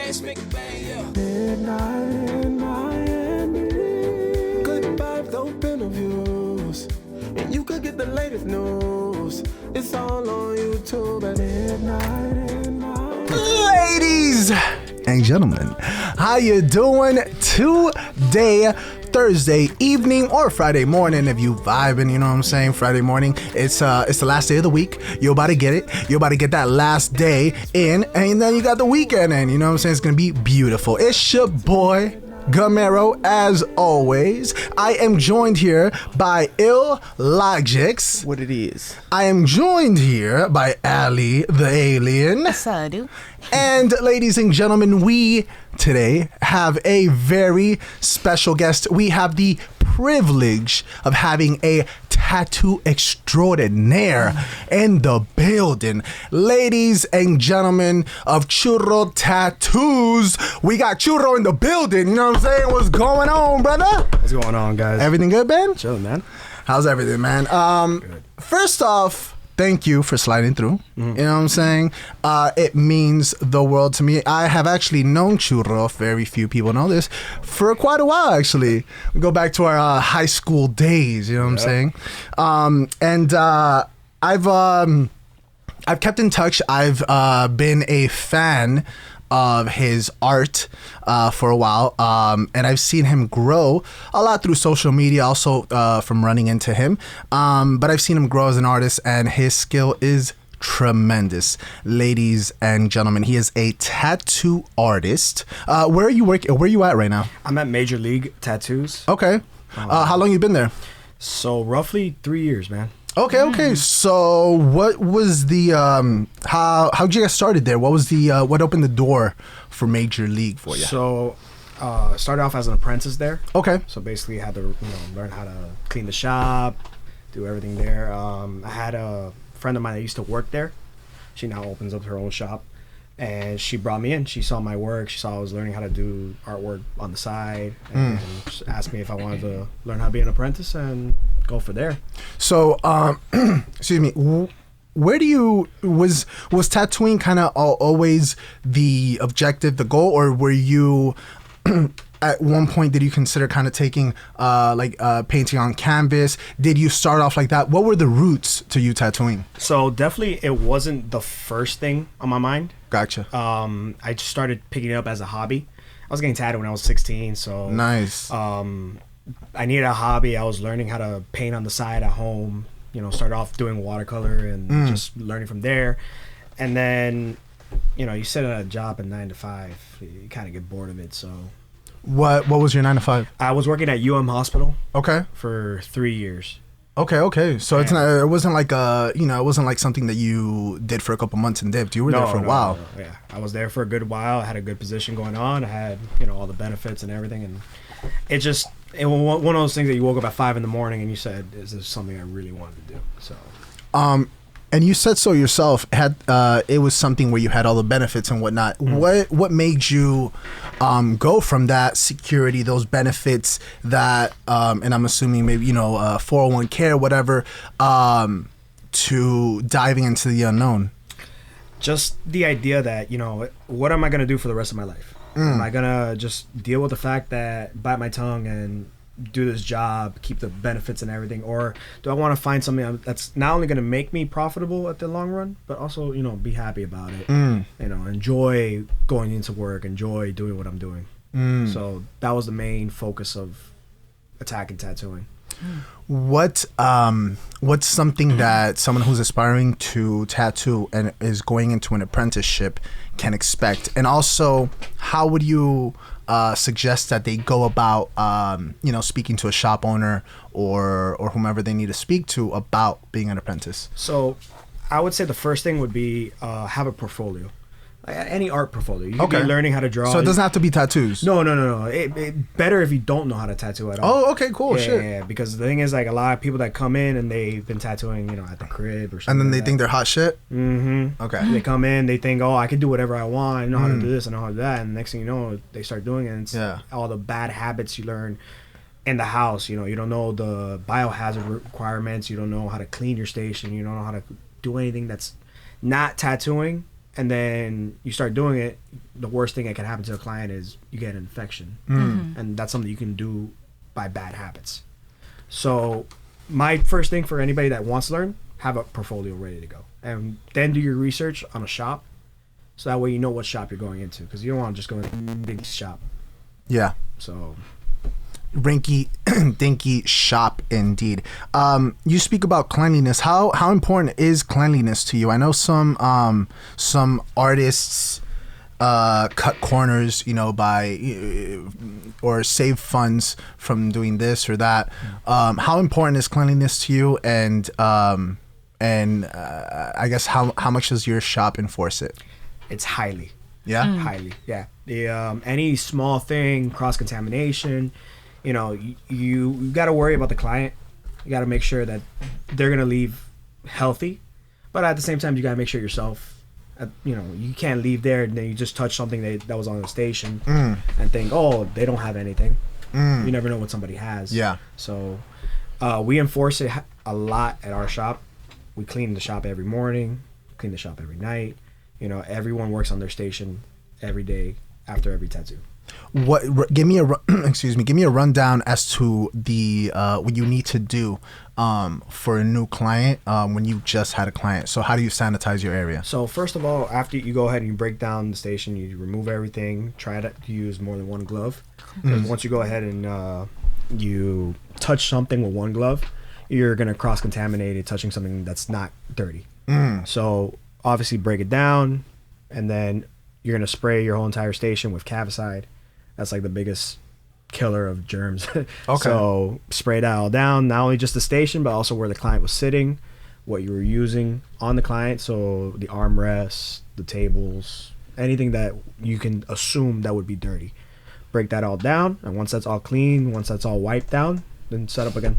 dance, make it bang, yeah. Midnight in Miami. Good vibes, open views. And you could get the latest news. It's all on YouTube at midnight in Miami. Ladies and gentlemen, how you doing today? Thursday evening or Friday morning if you vibing, you know what I'm saying? Friday morning, it's the last day of the week. You're about to get it. You're about to get that last day in, and then you got the weekend in. You know what I'm saying? It's gonna be beautiful. It's your boy Gamero, as always. I am joined here by ill-logicz. What it is. I am joined here by Ali the Alien. Sadu. And ladies and gentlemen, we today have a very special guest. We have the privilege of having a tattoo extraordinaire in the building. Ladies and gentlemen of Churro Tattoos, we got Churro in the building. You know what I'm saying? What's going on, brother? What's going on, guys? Everything good, Ben? Chilling, man. How's everything, man? Good. First off, thank you for sliding through. You know what I'm saying? It means the world to me. I have actually known Churro, very few people know this, for quite a while, actually. We go back to our high school days, you know what I'm saying? I've kept in touch. I've been a fan of his art for a while, and I've seen him grow a lot through social media, also from running into him, but I've seen him grow as an artist, and his skill is tremendous. Ladies and gentlemen, he is a tattoo artist. Where are you working? Where are you at right now? I'm at Major League Tattoos. Okay. How long you been there? So roughly 3 years, man. Okay. So, what was the how'd you get started there? What was the what opened the door for Major League for you? So, started off as an apprentice there. Okay. So basically, had to learn how to clean the shop, do everything there. I had a friend of mine that used to work there. She now opens up her own shop, and she brought me in. She saw my work. She saw I was learning how to do artwork on the side, and just asked me if I wanted to learn how to be an apprentice and go for there. So, excuse me. Where do you was tattooing kind of always the objective, the goal, or were you at one point did you consider kind of taking painting on canvas? Did you start off like that? What were the roots to you tattooing? So definitely, it wasn't the first thing on my mind. Gotcha. I just started picking it up as a hobby. I was getting tattooed when I was 16, so nice. I needed a hobby. I was learning how to paint on the side at home. Started off doing watercolor and just learning from there. And then, you sit at a job at 9 to 5. You kind of get bored of it. So, what was your 9 to 5? I was working at Hospital. Okay. For 3 years. Okay. So it's not. It wasn't like it wasn't like something that you did for a couple months and dipped. You were there for a while. No. Yeah, I was there for a good while. I had a good position going on. I had all the benefits and everything, and it was one of those things that you woke up at 5 a.m. and you said, "Is this something I really wanted to do?" So, and you said so yourself. It was something where you had all the benefits and whatnot. What made you go from that security, those benefits, that and I'm assuming maybe 401k or whatever, to diving into the unknown? Just the idea that what am I gonna do for the rest of my life? Am I gonna just deal with the fact that bite my tongue and do this job, keep the benefits and everything, or do I want to find something that's not only gonna make me profitable at the long run, but also be happy about it, enjoy going into work, enjoy doing what I'm doing. So that was the main focus of attacking tattooing. What's something that someone who's aspiring to tattoo and is going into an apprenticeship can expect? And also, how would you suggest that they go about speaking to a shop owner or whomever they need to speak to about being an apprentice? So I would say the first thing would be have a portfolio. Any art portfolio. You could be learning how to draw. So it doesn't have to be tattoos? No. It better if you don't know how to tattoo at all. Oh, okay, cool. Yeah, because the thing is, a lot of people that come in and they've been tattooing, at the crib or something. And then they think they're hot shit? Mm-hmm. Okay. They come in, they think, I can do whatever I want. I know how to do this, I know how to do that. And next thing you know, they start doing it. And it's all the bad habits you learn in the house. You don't know the biohazard requirements. You don't know how to clean your station. You don't know how to do anything that's not tattooing. and then you start doing it, the worst thing that can happen to a client is you get an infection. And that's something you can do by bad habits. So my first thing for anybody that wants to learn, have a portfolio ready to go, and then do your research on a shop, so that way you know what shop you're going into, because you don't want to just go into a big shop. Yeah. So Rinky dinky shop indeed. You speak about cleanliness. How important is cleanliness to you? I know some artists cut corners, by or save funds from doing this or that. How important is cleanliness to you? And I guess how much does your shop enforce it? it's highly. Yeah? Highly, yeah. The any small thing, cross contamination, you got to worry about the client. You got to make sure that they're gonna leave healthy, but at the same time, you got to make sure yourself. You can't leave there and then you just touch something that was on the station and think, oh, they don't have anything. You never know what somebody has. Yeah. So we enforce it a lot at our shop. We clean the shop every morning, clean the shop every night. Everyone works on their station every day after every tattoo. Give me a rundown as to the what you need to do for a new client when you just had a client. So how do you sanitize your area? So first of all, after you go ahead and you break down the station, you remove everything. Try to use more than one glove. Because once you go ahead and you touch something with one glove, you're gonna cross contaminate it touching something that's not dirty. So obviously break it down, and then you're gonna spray your whole entire station with Cavicide. That's like the biggest killer of germs. Okay. So spray that all down, not only just the station, but also where the client was sitting, what you were using on the client. So the armrests, the tables, anything that you can assume that would be dirty. Break that all down, and once that's all clean, once that's all wiped down, then set up again.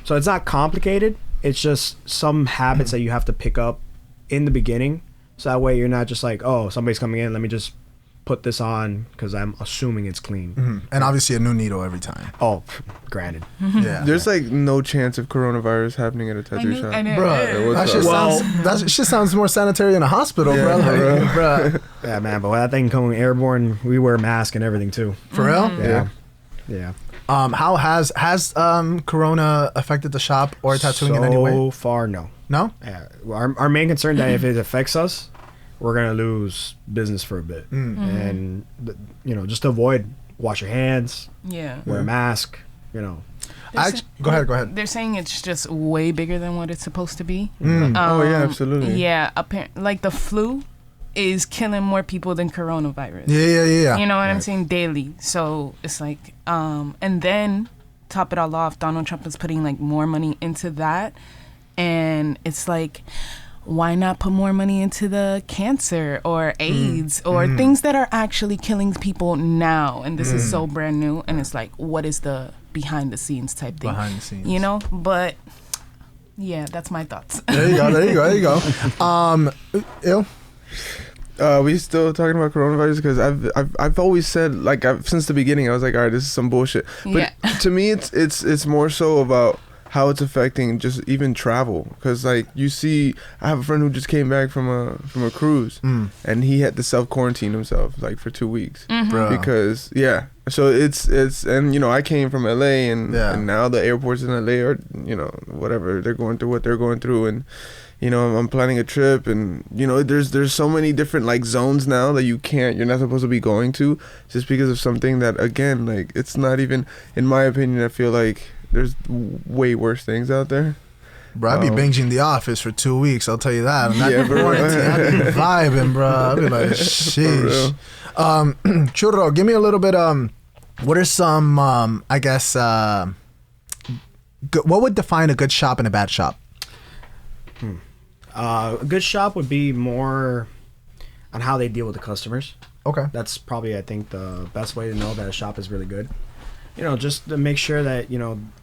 So it's not complicated. It's just some habits that you have to pick up in the beginning. So that way you're not just like, oh, somebody's coming in, let me just put this on because I'm assuming it's clean. And obviously a new needle every time. Oh, granted. Yeah. There's like no chance of coronavirus happening at a tattoo shop. Bro, what's that shit sounds more sanitary in a hospital, bro. Like, bro. Yeah, man, but when that thing coming airborne, we wear masks and everything too. For real? Yeah. How has Corona affected the shop or tattooing in any way? So far, no. No? Yeah. Our main concern that if it affects us, we're gonna lose business for a bit. And just to avoid, wash your hands. Yeah. Wear a mask. Go ahead. They're saying it's just way bigger than what it's supposed to be. Oh yeah, absolutely. Yeah, like the flu is killing more people than coronavirus. Yeah. You know what I'm saying? Daily. So it's like, and then top it all off, Donald Trump is putting like more money into that, and it's like, why not put more money into the cancer or AIDS or things that are actually killing people now? And this is so brand new, and it's like, what is the behind the scenes type thing? Behind the scenes. But yeah, that's my thoughts. There you go. Ill? We still talking about coronavirus because I've always said, like, since the beginning I was like, all right, this is some bullshit. But to me it's more so about how it's affecting just even travel, because like you see, I have a friend who just came back from a cruise and he had to self-quarantine himself like for 2 weeks because so it's and I came from LA and now the airports in LA are whatever, they're going through what they're going through, and I'm planning a trip, and there's so many different like zones now that you're not supposed to be going to just because of something that, again, like, it's not even, in my opinion, I feel like there's way worse things out there. Bro, I'd be binging The Office for 2 weeks, I'll tell you that. I'd be vibing, bro. I'd be like, sheesh. Churro, give me a little bit, what are some, what would define a good shop and a bad shop? A good shop would be more on how they deal with the customers. Okay. That's probably, I think, the best way to know that a shop is really good. Just to make sure that,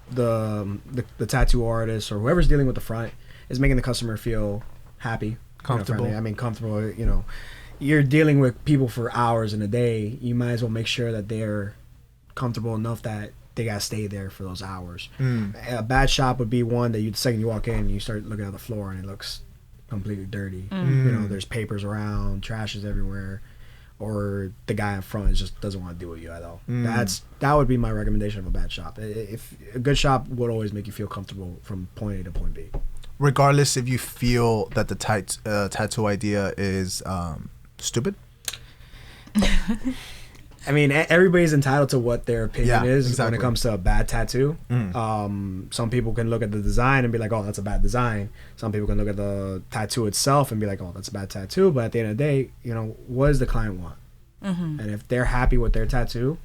the tattoo artist or whoever's dealing with the front is making the customer feel happy. Comfortable. Comfortable. You're dealing with people for hours in a day. You might as well make sure that they're comfortable enough that they gotta stay there for those hours. A bad shop would be one that the second you walk in, you start looking at the floor and it looks completely dirty. You know, there's papers around, trash is everywhere, or the guy in front just doesn't want to deal with you at all. That would be my recommendation of a bad shop. If a good shop would always make you feel comfortable from point A to point B. Regardless if you feel that the tattoo idea is stupid. I mean, everybody's entitled to what their opinion is exactly. when it comes to a bad tattoo. Some people can look at the design and be like, oh, that's a bad design. Some people can look at the tattoo itself and be like, oh, that's a bad tattoo. But at the end of the day, you know, what does the client want? And if they're happy with their tattoo,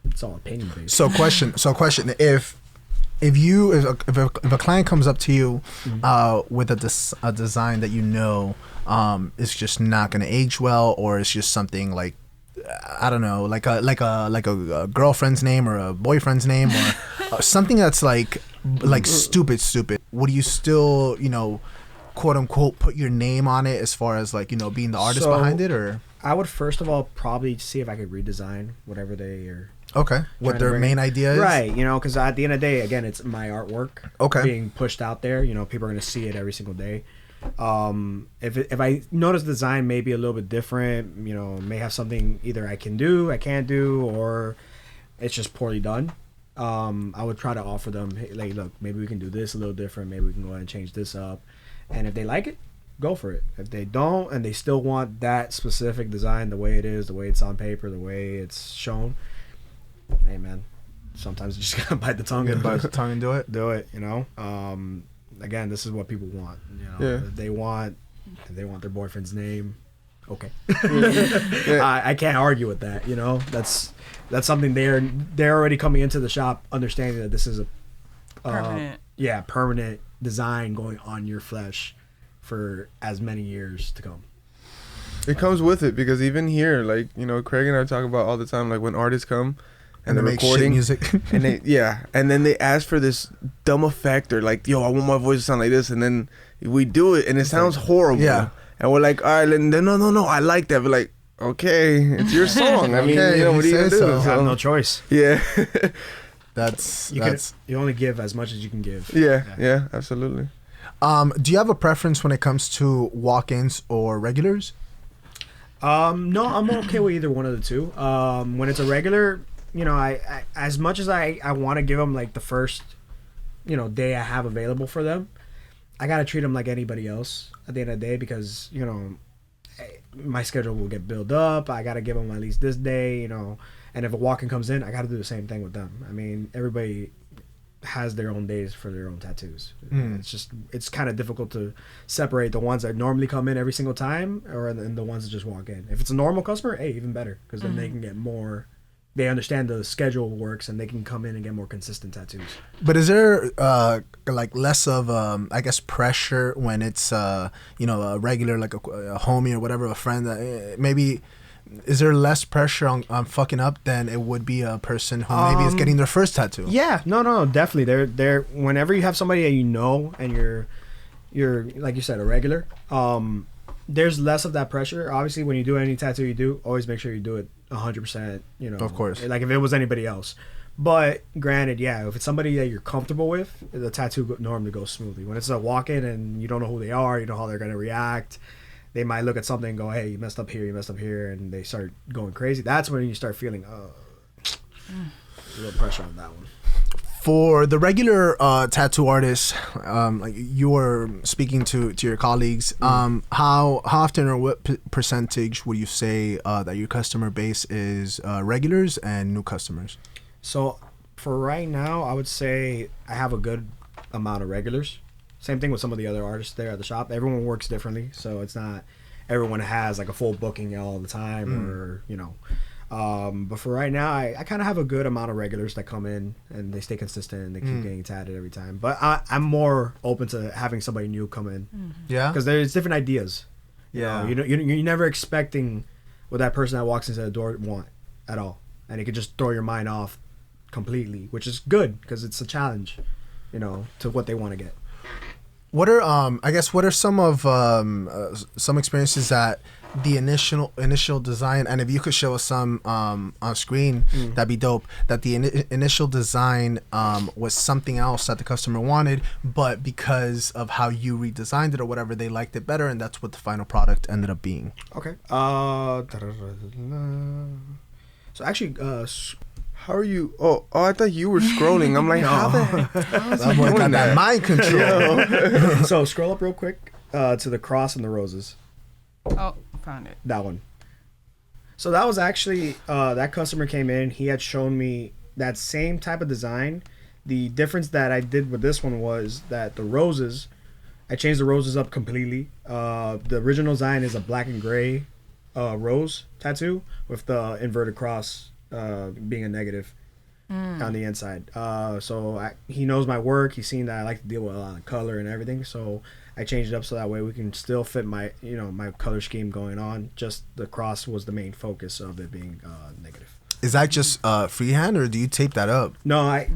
it's all opinion based. So question, if a client comes up to you with a design that you know is just not going to age well, or it's just something like, I don't know, like a girlfriend's name or a boyfriend's name or something that's like stupid, would you still, you know, quote unquote put your name on it as far as like, you know, being the artist behind it? Or I would first of all probably see if I could redesign whatever they are. Okay, what their main idea is? Right, you know, because at the end of the day, again, it's my artwork being pushed out there. You know, people are going to see it every single day. If I notice the design may be a little bit different, you know, may have something either I can't do, or it's just poorly done, I would try to offer them, hey, like, look, maybe we can do this a little different. Maybe we can go ahead and change this up. And if they like it, go for it. If they don't, and they still want that specific design, the way it is, the way it's on paper, the way it's shown, hey man, sometimes you just gotta bite the tongue and do it. Do it, you know. Again, this is what people want. You know, if they want their boyfriend's name, okay. I can't argue with that. You know, that's something they're already coming into the shop understanding that this is a permanent design going on your flesh for as many years to come. It comes with it, because even here, like, you know, Craig and I talk about all the time, like when artists come and they're recording music and and then they ask for this dumb effect, or like, yo, I want my voice to sound like this, and then we do it and it sounds horrible, and we're like, all right, then no, I like that, but like, okay, it's your song. I mean, you know, what are you gonna do? So. You have no choice. Yeah. You only give as much as you can give. Yeah, absolutely. Do you have a preference when it comes to walk-ins or regulars? No, I'm okay with either one of the two. When it's a regular, you know, I as much as I want to give them like the first, you know, day I have available for them, I gotta treat them like anybody else at the end of the day, because, you know, my schedule will get built up. I gotta give them at least this day, you know, and if a walk-in comes in, I gotta do the same thing with them. I mean, everybody has their own days for their own tattoos. It's kind of difficult to separate the ones that normally come in every single time and the ones that just walk in. If it's a normal customer, hey, even better, because then they can get more, they understand the schedule works and they can come in and get more consistent tattoos. But is there like less of I guess pressure when it's you know, a regular, like a homie or whatever, a friend that maybe, is there less pressure on fucking up than it would be a person who maybe is getting their first tattoo? Yeah, no, definitely. They're whenever you have somebody that you know and you're like you said, a regular, there's less of that pressure. Obviously, when you do any tattoo you do, always make sure you do it 100%, you know. Of course. Like if it was anybody else. But granted, yeah, if it's somebody that you're comfortable with, the tattoo normally goes smoothly. When it's a walk-in and you don't know who they are, you know how they're going to react, they might look at something and go, hey, you messed up here, and they start going crazy. That's when you start feeling a little pressure on that one. For the regular tattoo artists, like you were speaking to your colleagues, how often or what percentage would you say that your customer base is regulars and new customers? So for right now, I would say I have a good amount of regulars. Same thing with some of the other artists there at the shop. Everyone works differently, so it's not everyone has like a full booking all the time, or, you know. But for right now, I kind of have a good amount of regulars that come in and they stay consistent and they keep getting tatted every time. But I'm more open to having somebody new come in. Yeah, because there's different ideas. Yeah, you know, you're never expecting what that person that walks into the door want at all, and it could just throw your mind off completely, which is good because it's a challenge, you know, to what they want to get. What are I guess what are some of some experiences that the initial design, and if you could show us some on screen, that'd be dope. That the initial design was something else that the customer wanted, but because of how you redesigned it or whatever, they liked it better, and that's what the final product ended up being. Okay. So actually, How are you? Oh, I thought you were scrolling. I'm like, how the heck? That boy got that mind control. so scroll up real quick to the cross and the roses. Oh, found it. That one. So that was actually that customer came in. He had shown me that same type of design. The difference that I did with this one was that the roses, I changed the roses up completely. The original design is a black and gray rose tattoo with the inverted cross being a negative on the inside. He knows my work. He's seen that I like to deal with a lot of color and everything. So I changed it up so that way we can still fit my my color scheme going on. Just the cross was the main focus of it being negative. Is that just freehand, or do you tape that up? No, I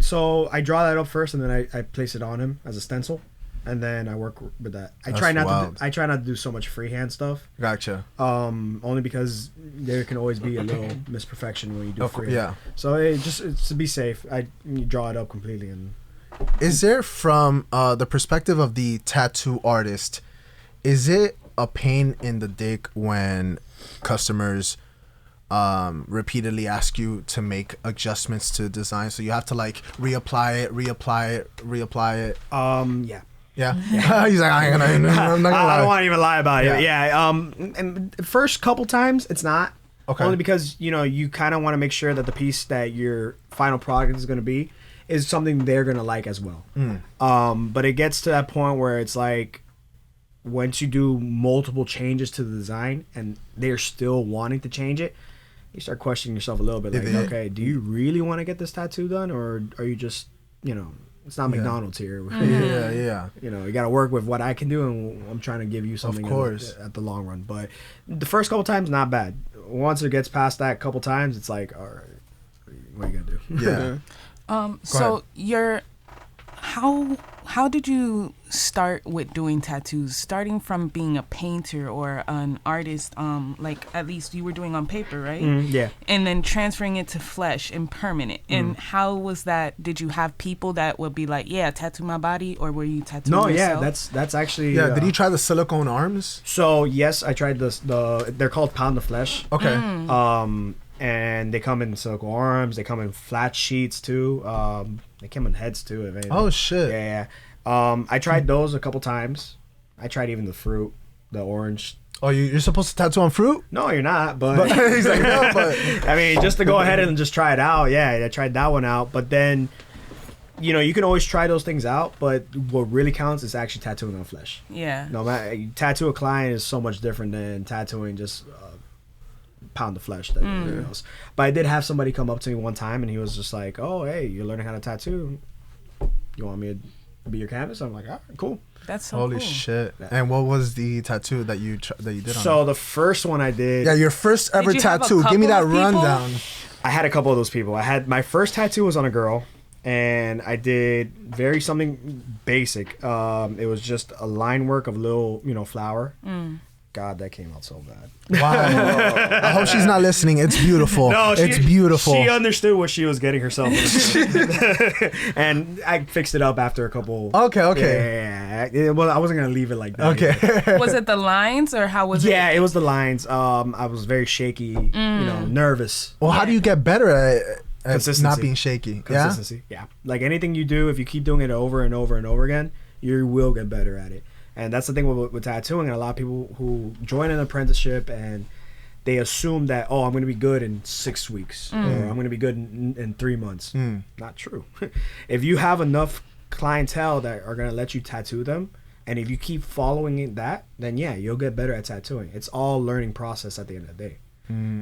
draw that up first, and then I place it on him as a stencil, and then I work with that. I try not to do so much freehand stuff. Gotcha. Only because there can always be a little misperfection when you do freehand. Yeah. So it's to be safe. You draw it up completely. And is there, from the perspective of the tattoo artist, is it a pain in the dick when customers repeatedly ask you to make adjustments to design, so you have to like reapply it? Yeah. Yeah. He's like, I'm not gonna lie. I don't want to even lie about it. Yeah. And the first couple times it's not. Okay. Only because you kind of want to make sure that the piece that your final product is going to be is something they're going to like as well. But it gets to that point where it's like, once you do multiple changes to the design and they're still wanting to change it, you start questioning yourself a little bit. Like, okay, do you really want to get this tattoo done, or are you just, it's not McDonald's here. Yeah. You got to work with what I can do, and I'm trying to give you something. Of course. At the long run. But the first couple times, not bad. Once it gets past that couple times, it's like, all right, what are you gonna do? Yeah. So how did you start with doing tattoos? Starting from being a painter or an artist, like at least you were doing on paper, right? Yeah. And then transferring it to flesh and permanent. And how was that? Did you have people that would be like, yeah, tattoo my body, or were you tattooing yourself? Yeah, that's actually. Yeah. Did you try the silicone arms? So yes, I tried they're called Pound the Flesh. Okay. And they come in silicone arms. They come in flat sheets too. They come in heads too. If anything. Oh shit. Yeah. I tried those a couple times. I tried even the fruit, the orange. Oh, you're supposed to tattoo on fruit? No, you're not. But he's like, no, but I mean, just to go ahead and just try it out. Yeah, I tried that one out. But then, you can always try those things out. But what really counts is actually tattooing on flesh. Yeah. No matter, tattoo a client is so much different than tattooing just pound the flesh than anything else. But I did have somebody come up to me one time, and he was just like, "Oh, hey, you're learning how to tattoo. You want me to be your canvas?" I'm like, "All right, cool." That's so holy cool. shit. Yeah. And what was the tattoo that you did on So the first one I did. Yeah, your first ever tattoo. Give me that rundown. I had a couple of those people. My first tattoo was on a girl, and I did something basic. It was just a line work of little, flower. God, that came out so bad. Wow. I hope she's not listening. It's beautiful. No, it's beautiful. She understood what she was getting herself into. And I fixed it up after a couple. Okay. Yeah. Well, I wasn't going to leave it like that. Okay. Was it the lines, or how was it? Yeah, it was the lines. I was very shaky, nervous. Well, how do you get better at consistency? Not being shaky? Consistency. Yeah. Like anything you do, if you keep doing it over and over and over again, you will get better at it. And that's the thing with tattooing, and a lot of people who join an apprenticeship and they assume that, I'm going to be good in 6 weeks, or I'm going to be good in 3 months. Not true. If you have enough clientele that are going to let you tattoo them, and if you keep following that, then yeah, you'll get better at tattooing. It's all learning process at the end of the day.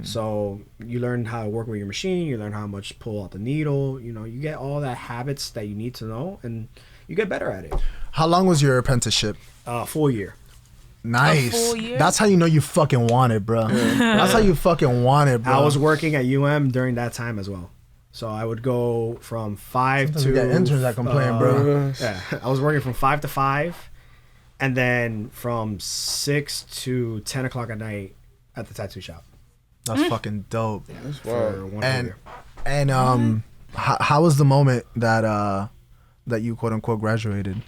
So you learn how to work with your machine, you learn how much to pull out the needle, you get all that habits that you need to know, and you get better at it. How long was your apprenticeship? Full year. Nice. A full year? That's how you know you fucking want it, bro. That's how you fucking want it, bro. I was working at during that time as well. So I would go from 5 to... We got interns that complain, bro. Yeah. I was working from 5 to 5. and then from 6 to 10 o'clock at night at the tattoo shop. That's fucking dope. That's For wild. one And year. how was the moment that you quote unquote graduated?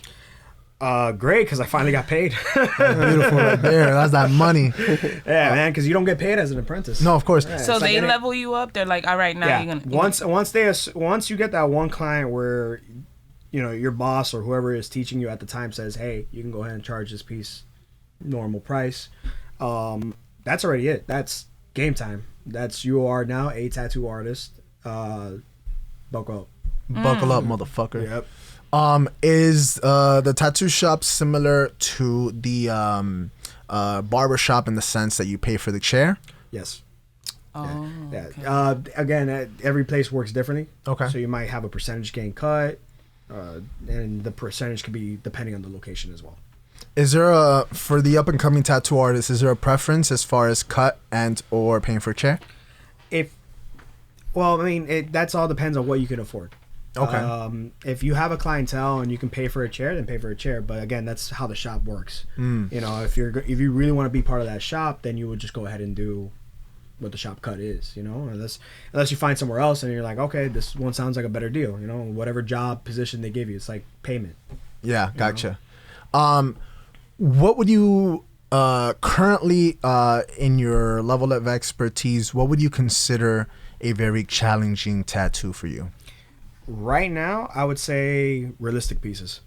Great, because I finally got paid. Beautiful right there. That's that money. Yeah, man, because you don't get paid as an apprentice. No, of course. Yeah, So it's like they any- level you up. They're like, all right, now yeah. you're gonna Once you get that one client where, you know, your boss or whoever is teaching you at the time says, hey, you can go ahead and charge this piece normal price. That's already it. That's game time. That's you are now a tattoo artist. Buckle up. Buckle up, motherfucker. Yep. Is the tattoo shop similar to the barber shop in the sense that you pay for the chair? Yes. Oh, Yeah. okay. Again, every place works differently. Okay. So you might have a percentage gain cut, and the percentage could be depending on the location as well. Is there for the up and coming tattoo artist, is there a preference as far as cut and or paying for a chair? That's all depends on what you can afford. Okay. If you have a clientele and you can pay for a chair, then pay for a chair. But again, that's how the shop works. You know, if you really want to be part of that shop, then you would just go ahead and do what the shop cut is. You know, unless you find somewhere else and you're like, okay, this one sounds like a better deal. You know, whatever job position they give you, it's like payment. Yeah, gotcha. What would you currently in your level of expertise, what would you consider a very challenging tattoo for you? Right now, I would say realistic pieces.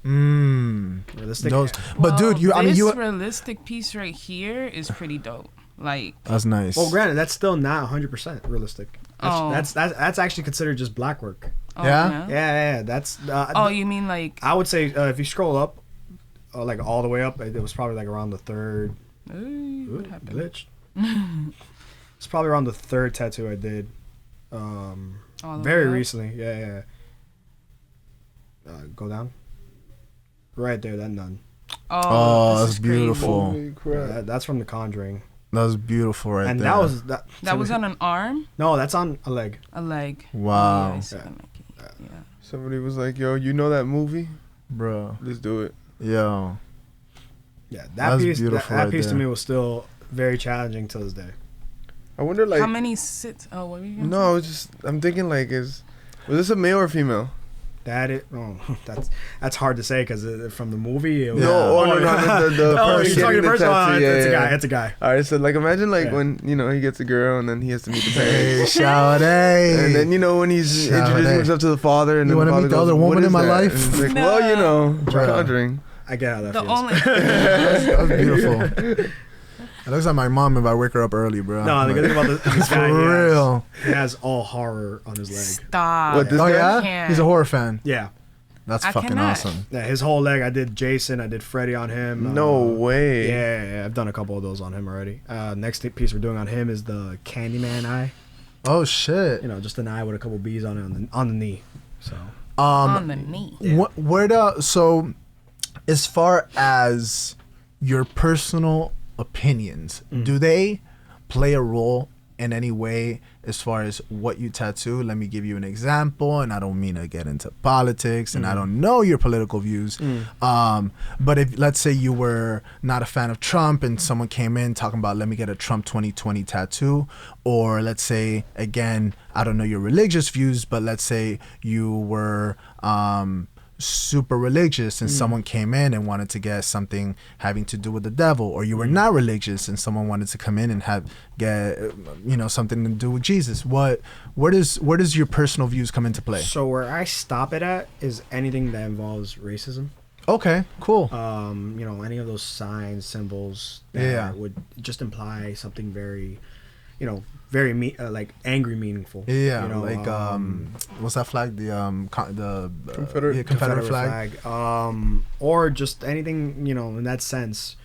Realistic. But dude, this realistic piece right here is pretty dope. Like, that's nice. Well, granted, that's still not 100% realistic. Oh. That's actually considered just black work. oh, Yeah? Yeah. That's. You mean like? I would say if you scroll up, like all the way up, it was probably like around the third. What happened? Glitch. It's probably around the third tattoo I did. All the Very way up? recently. Yeah. Go down. Right there, that nun. Oh, this that's is crazy. beautiful. Holy crap. That's from The Conjuring. That was beautiful right And there. that That was on an arm, No, that's on a leg. a leg. Wow. Yeah, I see Yeah. that, like, yeah. Somebody was like, yo, you know that movie? Bro. Let's do it. Yo. Yeah, that That's piece. beautiful That right piece to there. me was still very challenging to this day. I wonder, like, How many sits? Oh, what were you gonna no, I'm thinking, like, was this a male or female? That's hard to say because from the movie. It was, No, no, the Oh, person you're talking getting the person. tattoo. It's a Yeah, guy. yeah. It's a guy. All right, so, like, imagine, like, Yeah. when, you know, he gets a girl and then he has to meet the Hey, parents. shout And then, you know, when he's Shout introducing out. himself to the father and You then wanna the father meet the goes, other "What woman is in my that?" life? And he's like, No. well, you know, Bruh. Conjuring. I get how that The feels. only That's beautiful. It looks like my mom if I wake her up early, bro. No, the good thing about this guy, For real. he has all horror on his leg. stop. What, this Oh guy? yeah, Can't. he's a horror fan. Yeah, That's I fucking cannot. awesome. yeah, his whole leg. I did Jason. I did Freddy on him. No way. Yeah, I've done a couple of those on him already. Next piece we're doing on him is the Candyman eye. Oh shit. You know, just an eye with a couple bees on it on the knee. So on the knee. So as far as your personal opinions, do they play a role in any way as far as what you tattoo? Let me give you an example, and I don't mean to get into politics, and I don't know your political views. But if, let's say, you were not a fan of Trump and someone came in talking about, let me get a Trump 2020 tattoo, or let's say, again, I don't know your religious views, but let's say you were super religious and someone came in and wanted to get something having to do with the devil, or you were not religious and someone wanted to come in and get something to do with Jesus. Where does your personal views come into play? So where I stop it at is anything that involves racism. Okay, cool. Any of those signs, symbols that Yeah. would just imply something very, very like angry, meaningful. Yeah, you know, like what's that flag? The Confederate Confederate flag. Or just anything, in that sense,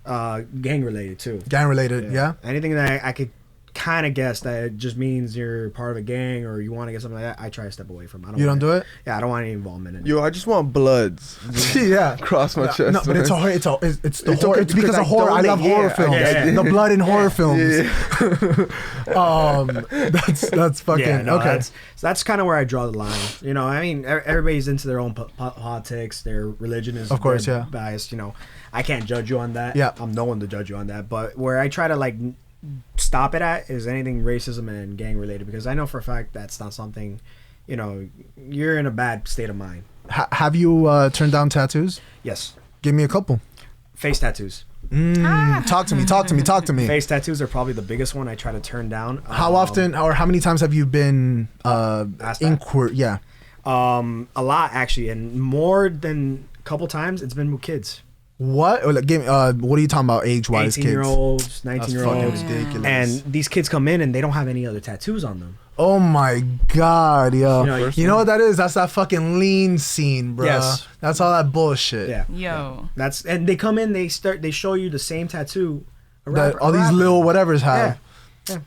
gang related too. Gang related, yeah. Anything that I could kind of guess that it just means you're part of a gang or you want to get something like that, I try to step away from it. You don't do it? Yeah, I don't want any involvement in it. Yo, I just want bloods. Yeah. Cross my chest. No, but it's a horror. It's the horror. It's because I of horror. I love donate, horror yeah, films. yeah. The blood in horror films. Yeah. That's fucking Yeah, no, okay. that's kind of where I draw the line. You know, I mean, everybody's into their own politics. Their religion is, Of course, their yeah. biased. You know, I can't judge you on that. Yeah. I'm no one to judge you on that. But where I try to like stop it at is anything racism and gang related, because I know for a fact that's not something. You know, you're in a bad state of mind. Have you turned down tattoos? Yes, Give me a couple. face tattoos. Talk to me. Face tattoos are probably the biggest one I try to turn down. How often or how many times have you been Asked that? inquired? Yeah. A lot actually, and more than a couple times it's been with kids. What? Or like, what are you talking about age-wise, kids? 18-year-olds, That's 19-year-olds. fucking ridiculous. And these kids come in and they don't have any other tattoos on them. Oh my god, yo. You know, What that is? That's that fucking lean scene, bro. Yes. That's all that bullshit. Yeah. Yo. And they come in, they show you the same tattoo. That all these little whatevers have. Yeah.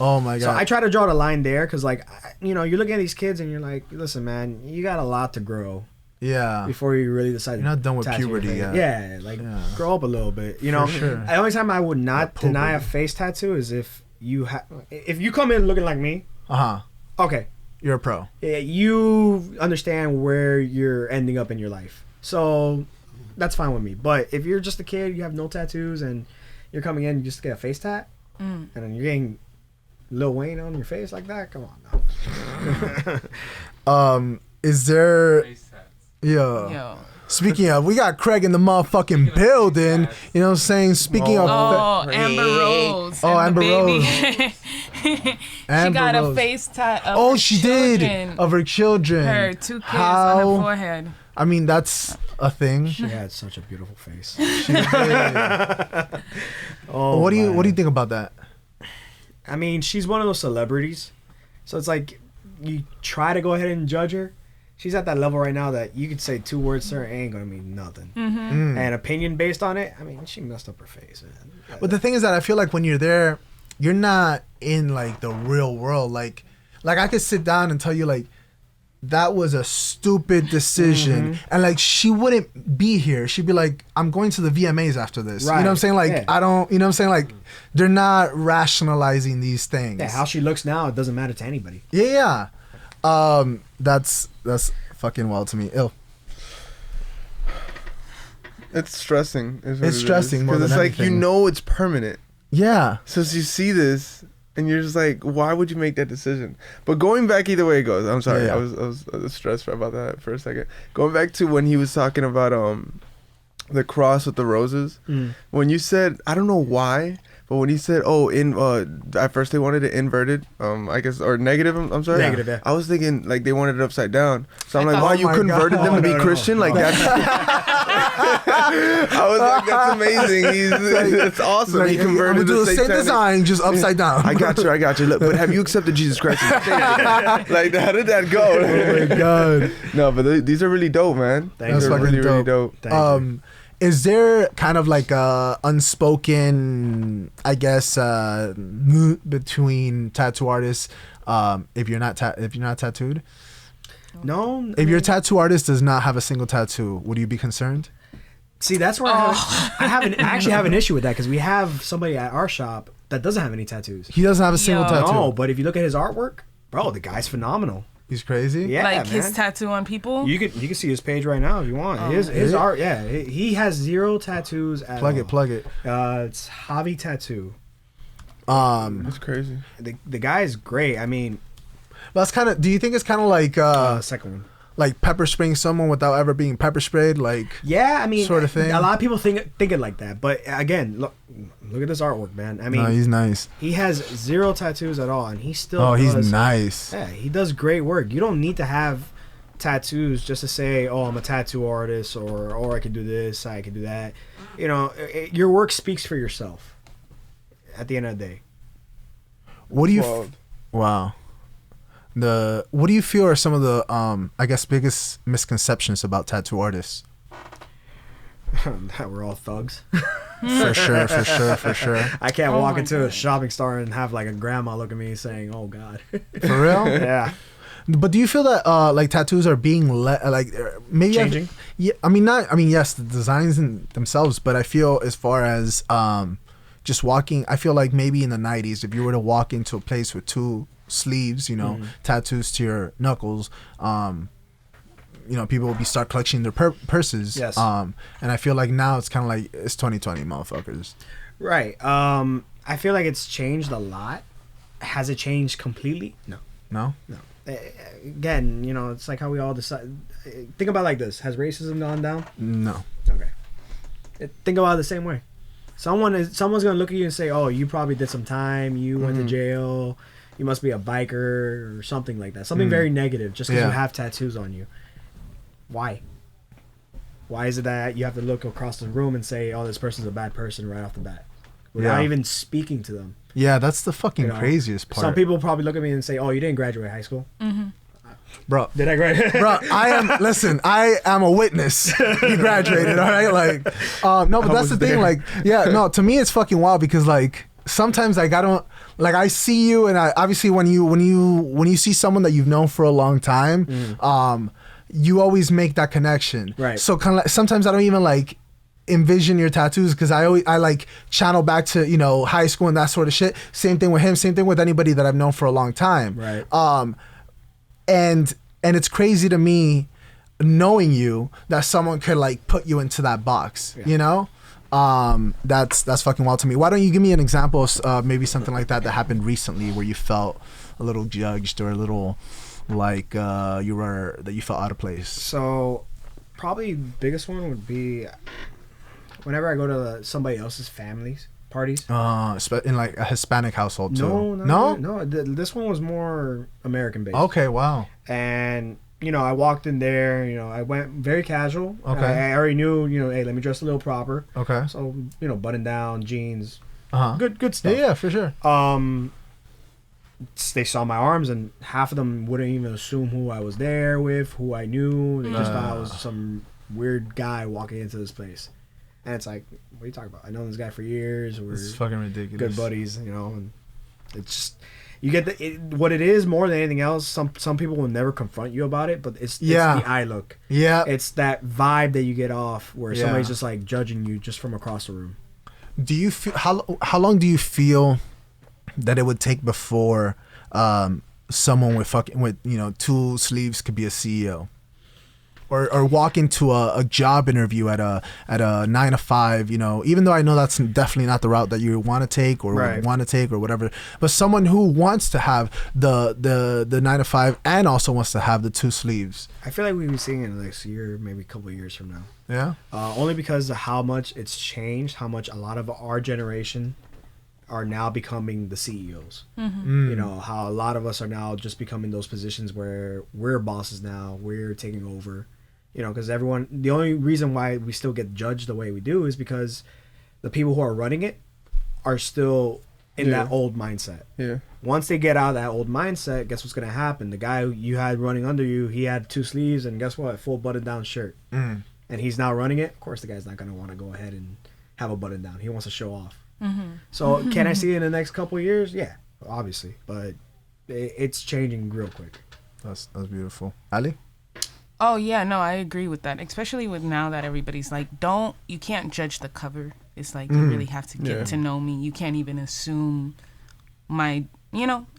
Oh my So god. I try to draw the line there because, like, you're looking at these kids and you're like, listen, man, you got a lot to grow yeah. before you really decide. You're not done with tattoo your puberty face. yet. Yeah, grow up a little bit. You know, sure. the only time I would not puberty. deny a face tattoo is if you come in looking like me. Uh-huh. Okay, You're a pro. you understand where you're ending up in your life, so that's fine with me. But if you're just a kid, you have no tattoos, and you're coming in just to get a face tat, and then you're getting Lil Wayne on your face like that, come on now. Is there yeah. Yo. Speaking of, we got Craig in the motherfucking building. You know what I'm saying? Speaking of Oh, Amber Rose. Oh, and Amber the baby. she Amber got Rose. a face tat of Oh, her she children. did of her children. Her 2 kids How? on her forehead. I mean, that's a thing. She had such a beautiful face. She did. Oh, What do you man. think about that? I mean, she's one of those celebrities, so it's like you try to go ahead and judge her. She's at that level right now that you could say 2 words to her, it ain't gonna mean nothing. And opinion based on it, I mean, she messed up her face, man. But the thing is that I feel like when you're there, you're not in like the real world. Like I could sit down and tell you like that was a stupid decision, and like she wouldn't be here. She'd be like, "I'm going to the VMAs after this." You know what I'm saying? Like Yeah. I don't. You know what I'm saying? Like they're not rationalizing these things. Yeah, how she looks now, it doesn't matter to anybody. Yeah. That's fucking wild to me. Ill. It's stressing. It's stressing more because than it's like anything. you know it's permanent. Yeah. So you see this, and you're just like, why would you make that decision? But going back either way it goes. I'm sorry, Yeah. I was stressed about that for a second. Going back to when he was talking about the cross with the roses. When you said, I don't know why, but when he said, at first they wanted it inverted, I guess, or negative. I'm sorry, Negative, yeah. I was thinking like they wanted it upside down. So I'm like, thought- wow, Oh you my converted God. them to be No, no, Christian? no. Like that's. I was like, that's amazing. That's awesome. Like, He I'm converted gonna do the same satanic- design, just upside down. I got you. Look, but have you accepted Jesus Christ? Like, how did that go? Oh my god. No, but these are really dope, man. Thank These you. are That's really, fucking really dope. Thank you. Is there kind of like a unspoken, I guess, between tattoo artists, if you're not tattooed? No. If your tattoo artist does not have a single tattoo, would you be concerned? See, that's where I actually have an issue with that, because we have somebody at our shop that doesn't have any tattoos. He doesn't have a single Yo. tattoo. No, but if you look at his artwork, bro, the guy's phenomenal. He's crazy. Yeah, Like man. his tattoo on people. You can see his page right now if you want. His Is it? art, yeah. He has 0 tattoos at all. Plug it. It's Javi Tattoo. That's crazy. The guy is great. I mean, That's kind of. Do you think it's kind of like second one. like pepper spraying someone without ever being pepper sprayed? Like Yeah, I mean, Sort of thing. A lot of people think it like that, but again, look at this artwork, man. I mean, no, he's nice. he has 0 tattoos at all, and he still. Oh, he's does- nice. Yeah, he does great work. You don't need to have tattoos just to say, "Oh, I'm a tattoo artist," or I can do this, I can do that. You know, your work speaks for yourself. At the end of the day, What do you? Well, Wow. What do you feel are some of the I guess biggest misconceptions about tattoo artists? that we're all thugs. For sure. I can't Oh walk my into a God. shopping store and have like a grandma look at me saying, "Oh God." For real? Yeah. But do you feel that like tattoos are being maybe Changing? Yeah, I mean not. I mean yes, the designs in themselves, but I feel as far as just walking, I feel like maybe in the 90s, if you were to walk into a place with two sleeves, tattoos to your knuckles, people will start collecting their purses. Yes. And I feel like now it's kind of like it's 2020, motherfuckers. Right. I feel like it's changed a lot. Has it changed completely? No. No. Again, it's like how we all decide. Think about it like this: has racism gone down? No. Okay. Think about it the same way. Someone's gonna look at you and say, "Oh, you probably did some time. You went to jail. You must be a biker or something like that. Something very negative, just because you have tattoos on you." Why? Why is it that you have to look across the room and say, "Oh, this person's a bad person" right off the bat, without even speaking to them? Yeah, that's the fucking craziest part. Some people probably look at me and say, "Oh, you didn't graduate high school." Bro, Did I graduate? bro, I am a witness. You graduated, all right? Like, no, but that's the thing. Like, to me it's fucking wild because like sometimes like I don't like I see you and I obviously when you see someone that you've known for a long time, you always make that connection. Right. So kind of like, sometimes I don't even like envision your tattoos because I like channel back to high school and that sort of shit. Same thing with him. Same thing with anybody that I've known for a long time. Right. And it's crazy to me knowing you that someone could like put you into that box, that's fucking wild to me. Why don't you give me an example of maybe something like that happened recently where you felt a little judged or a little like you felt out of place? So probably the biggest one would be whenever I go to somebody else's family's parties. In like a Hispanic household too. No. This one was more American based. Okay, wow. And I walked in there. I went very casual. Okay. I already knew. Hey, let me dress a little proper. Okay. So button down, jeans. Uh-huh. Good stuff. Yeah, for sure. They saw my arms, and half of them wouldn't even assume who I was there with, who I knew. They just thought I was some weird guy walking into this place. And it's like, what are you talking about? I know this guy for years. We're It's fucking ridiculous. good buddies, and it's just you get what it is more than anything else. Some people will never confront you about it, but it's the eye look. Yeah. It's that vibe that you get off where somebody's just like judging you just from across the room. Do you feel how long do you feel that it would take before someone with two sleeves could be a CEO? Or walk into a job interview at a 9 to 5, even though I know that's definitely not the route that you want to take or want to take or whatever, but someone who wants to have the 9 to 5 and also wants to have the two sleeves. I feel like we'll be seeing it next year, maybe a couple of years from now. Yeah. Only because of how much it's changed, how much a lot of our generation are now becoming the CEOs. How a lot of us are now just becoming those positions where we're bosses now, we're taking over. Because the only reason why we still get judged the way we do is because the people who are running it are still in that old mindset. Yeah. Once they get out of that old mindset, guess what's going to happen? The guy you had running under you, he had two sleeves and guess what? Full button down shirt. And he's now running it. Of course, the guy's not going to want to go ahead and have a button down. He wants to show off. So can I see it in the next couple of years? Yeah, obviously. But it's changing real quick. That's beautiful. Ali? Oh yeah, no, I agree with that. Especially with now that everybody's like, you can't judge the cover. It's like you really have to get to know me. You can't even assume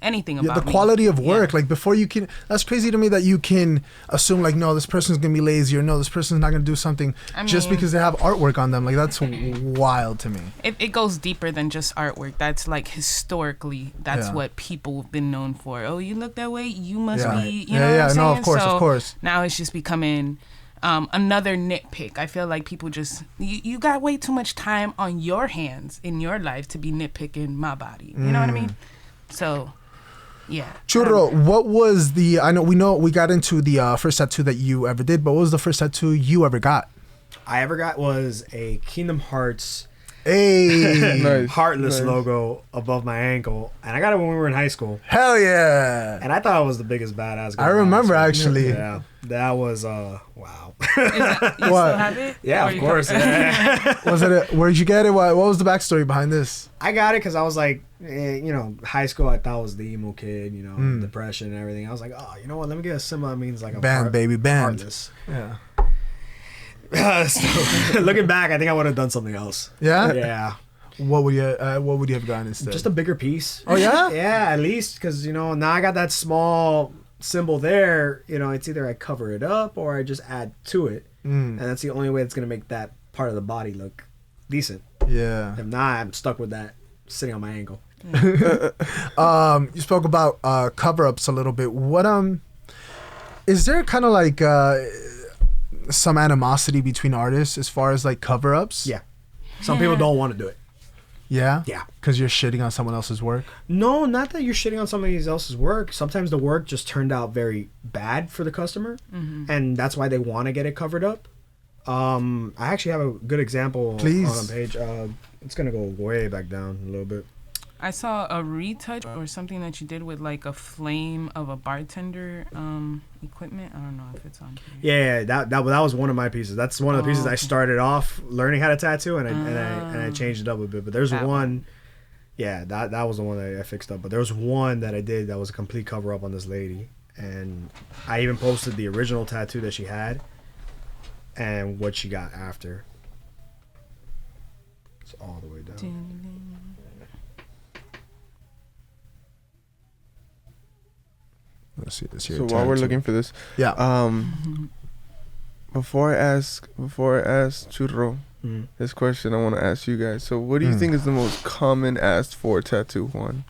anything about me. The quality of work, like before you can, that's crazy to me that you can assume like, no, this person's gonna be lazy or no, this person's not gonna do something just because they have artwork on them. Like that's wild to me. It goes deeper than just artwork. That's like historically, that's what people have been known for. Oh, you look that way, you must be, you know what I'm saying? No, of course. Now it's just becoming another nitpick. I feel like people just, you got way too much time on your hands in your life to be nitpicking my body. You know what I mean? So, yeah. Churro, what was we got into the first tattoo that you ever did, but what was the first tattoo you ever got? I ever got was a Kingdom Hearts Hey, Nice. Heartless Nice. logo above my ankle, and I got it when we were in high school. hell yeah! And I thought I was the biggest badass guy. I remember in high actually. school. Yeah, that was wow. Is that, you What? still have it? Yeah, Or of you course. Yeah. Was it? Where'd you get it? What was the backstory behind this? I got it because I was like, high school. I thought I was the emo kid, depression and everything. I was like, oh, you know what? Let me get a symbol that means like a Band, baby, band. Heartless. Yeah. So, looking back, I think I would have done something else. Yeah. Yeah, What would you have gotten instead? just a bigger piece. Oh yeah. Yeah, at least because now I got that small symbol there. It's either I cover it up or I just add to it, and that's the only way it's gonna make that part of the body look decent. Yeah. If not, I'm stuck with that sitting on my ankle. You spoke about cover-ups a little bit. What is there kind of like some animosity between artists as far as like cover-ups? Yeah, some people don't want to do it. Yeah. Yeah. Because you're shitting on someone else's work. No, not that you're shitting on somebody else's work. Sometimes the work just turned out very bad for the customer, and that's why they want to get it covered up. I actually have a good example Please. on the page. It's gonna go way back down a little bit. I saw a retouch or something that you did with like a flame of a bartender equipment. I don't know if it's on here. Yeah, that was one of my pieces. That's one of the pieces I okay. started off learning how to tattoo, and I changed it up a bit. But there's That one. Yeah, that was the one that I fixed up. But there was one that I did that was a complete cover up on this lady, and I even posted the original tattoo that she had, and what she got after. It's all the way down. Let's see this So while we're looking for this, yeah. before I ask Churro this question, I want to ask you guys. So what do you think is the most common asked for tattoo, Juan?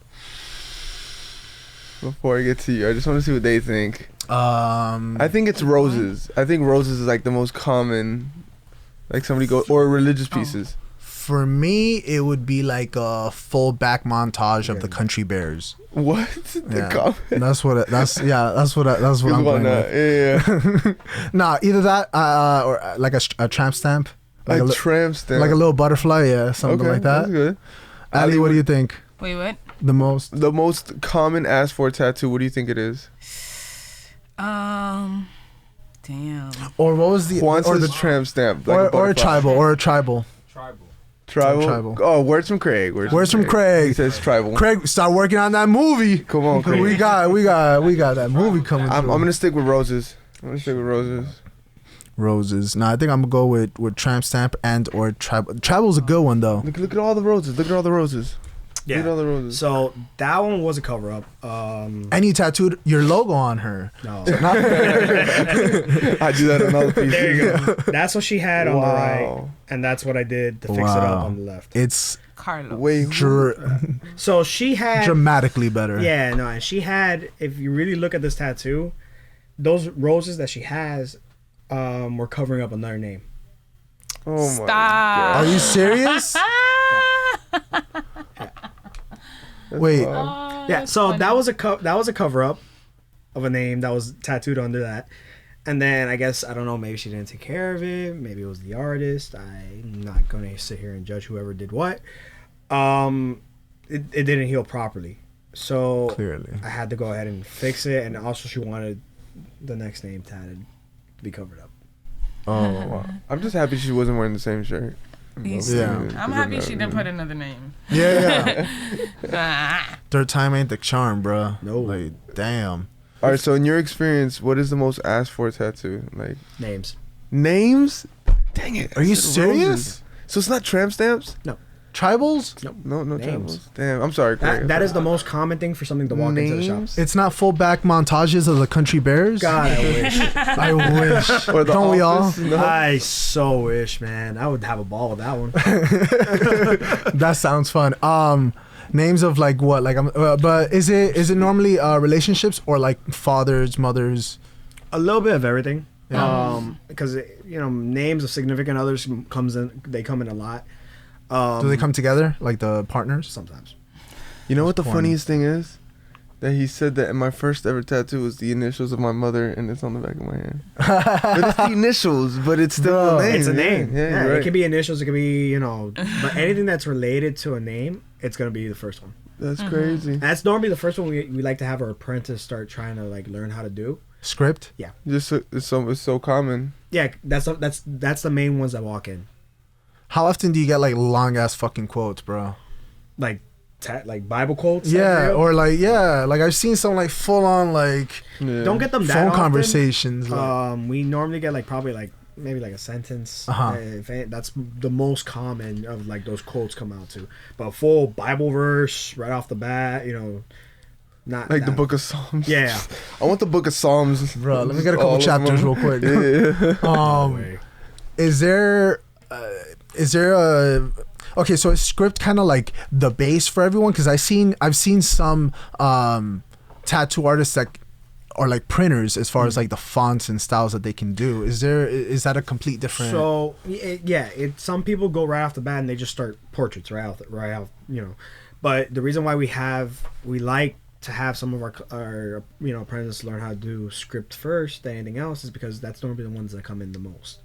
Before I get to you, I just want to see what they think. I think it's roses. I think roses is like the most common, like somebody go or religious pieces. For me, it would be like a full back montage of the Country Bears. What? The Yeah. comment? That's what I'm Why going not? with. Yeah. Nah, either that or like a tramp stamp, like Like tramp stamp. like a little butterfly, yeah, something Okay, like that. that's good. Ali, what do you think? Wait, what? The most? The most common asked for tattoo. What do you think it is? Damn. Or what was the Juan or says the tramp stamp. Like or a tribal or a tribal? Tribal. Tribal. Oh, words from Craig. Where's from He Craig? says tribal. Craig, start working on that movie. Come on, Craig. We got that movie coming. I'm through. gonna stick with roses. Roses. Nah, I think I'm gonna go with tramp stamp and or tribal. Tribal's a good one though. Look at all the roses. Look at all the roses. Yeah. Look at all the roses. So that one was a cover up. And you tattooed your logo on her. No. I do that on other pieces. There you go. That's what she had on the right, Wow. and that's what I did to fix it Wow. up on the left. It's Carlos. Wait. So she had dramatically better. Yeah, no, and she had. If you really look at this tattoo, those roses that she has, were covering up another name. Oh my Stop. Are you serious? Wait. Yeah, so that was a cover up of a name that was tattooed under that. And then I guess, I don't know, maybe she didn't take care of it. Maybe it was the artist. I'm not going to sit here and judge whoever did what. It didn't heal properly. So Clearly. I had to go ahead and fix it. And also she wanted the next name tatted to be covered up. Oh, wow. I'm just happy she wasn't wearing the same shirt. Yeah. I'm happy she didn't put another name. Yeah. Ah. Third time ain't the charm, bro. No. Like, damn. All right. So in your experience, what is the most asked for tattoo? Like Names. names? Dang it. I Are you said serious? roses. So it's not tramp stamps? Tribals? No Names. travels. Damn, I'm sorry. Craig. That is the most common thing for something to walk into the shop. Names? It's not full back montages of the Country Bears? God, I wish. I wish. Or the Don't we all? Office? No. I so wish, man. I would have a ball with that one. That sounds fun. Names of like what? Like, but is it normally relationships or like fathers, mothers? A little bit of everything. Yeah. Because names of significant others they come in a lot. Do they come together like the partners? Sometimes? You know what the Corny. funniest thing is? that he said that my first ever tattoo was the initials of my mother, and it's on the back of my hand. But it's the initials, but it's still a name. It's a name. Yeah, It right. can be initials. It can be, but anything that's related to a name, it's gonna be the first one. That's crazy. And that's normally the first one we like to have our apprentice start trying to like learn how to do. Script. Yeah. Just it's so common. Yeah, that's the main ones that walk in. How often do you get like long ass fucking quotes, bro? Like Bible quotes. Yeah, or like I've seen some like full on like Yeah. don't get them that phone often. conversations. Like, We normally get like probably like maybe like a sentence. That's the most common of like those quotes come out to. But a full Bible verse right off the bat, not Like the not- Book of Psalms. Yeah. I want the Book of Psalms. bro, let me get a couple All of chapters them. real quick. Yeah. Is there a okay? So is script kind of like the base for everyone? Because I've seen some tattoo artists that are like printers as far as like the fonts and styles that they can do. Is that a complete different? So some people go right off the bat and they just start portraits right out. But the reason why we like to have some of our apprentices learn how to do script first than anything else is because that's normally the ones that come in the most.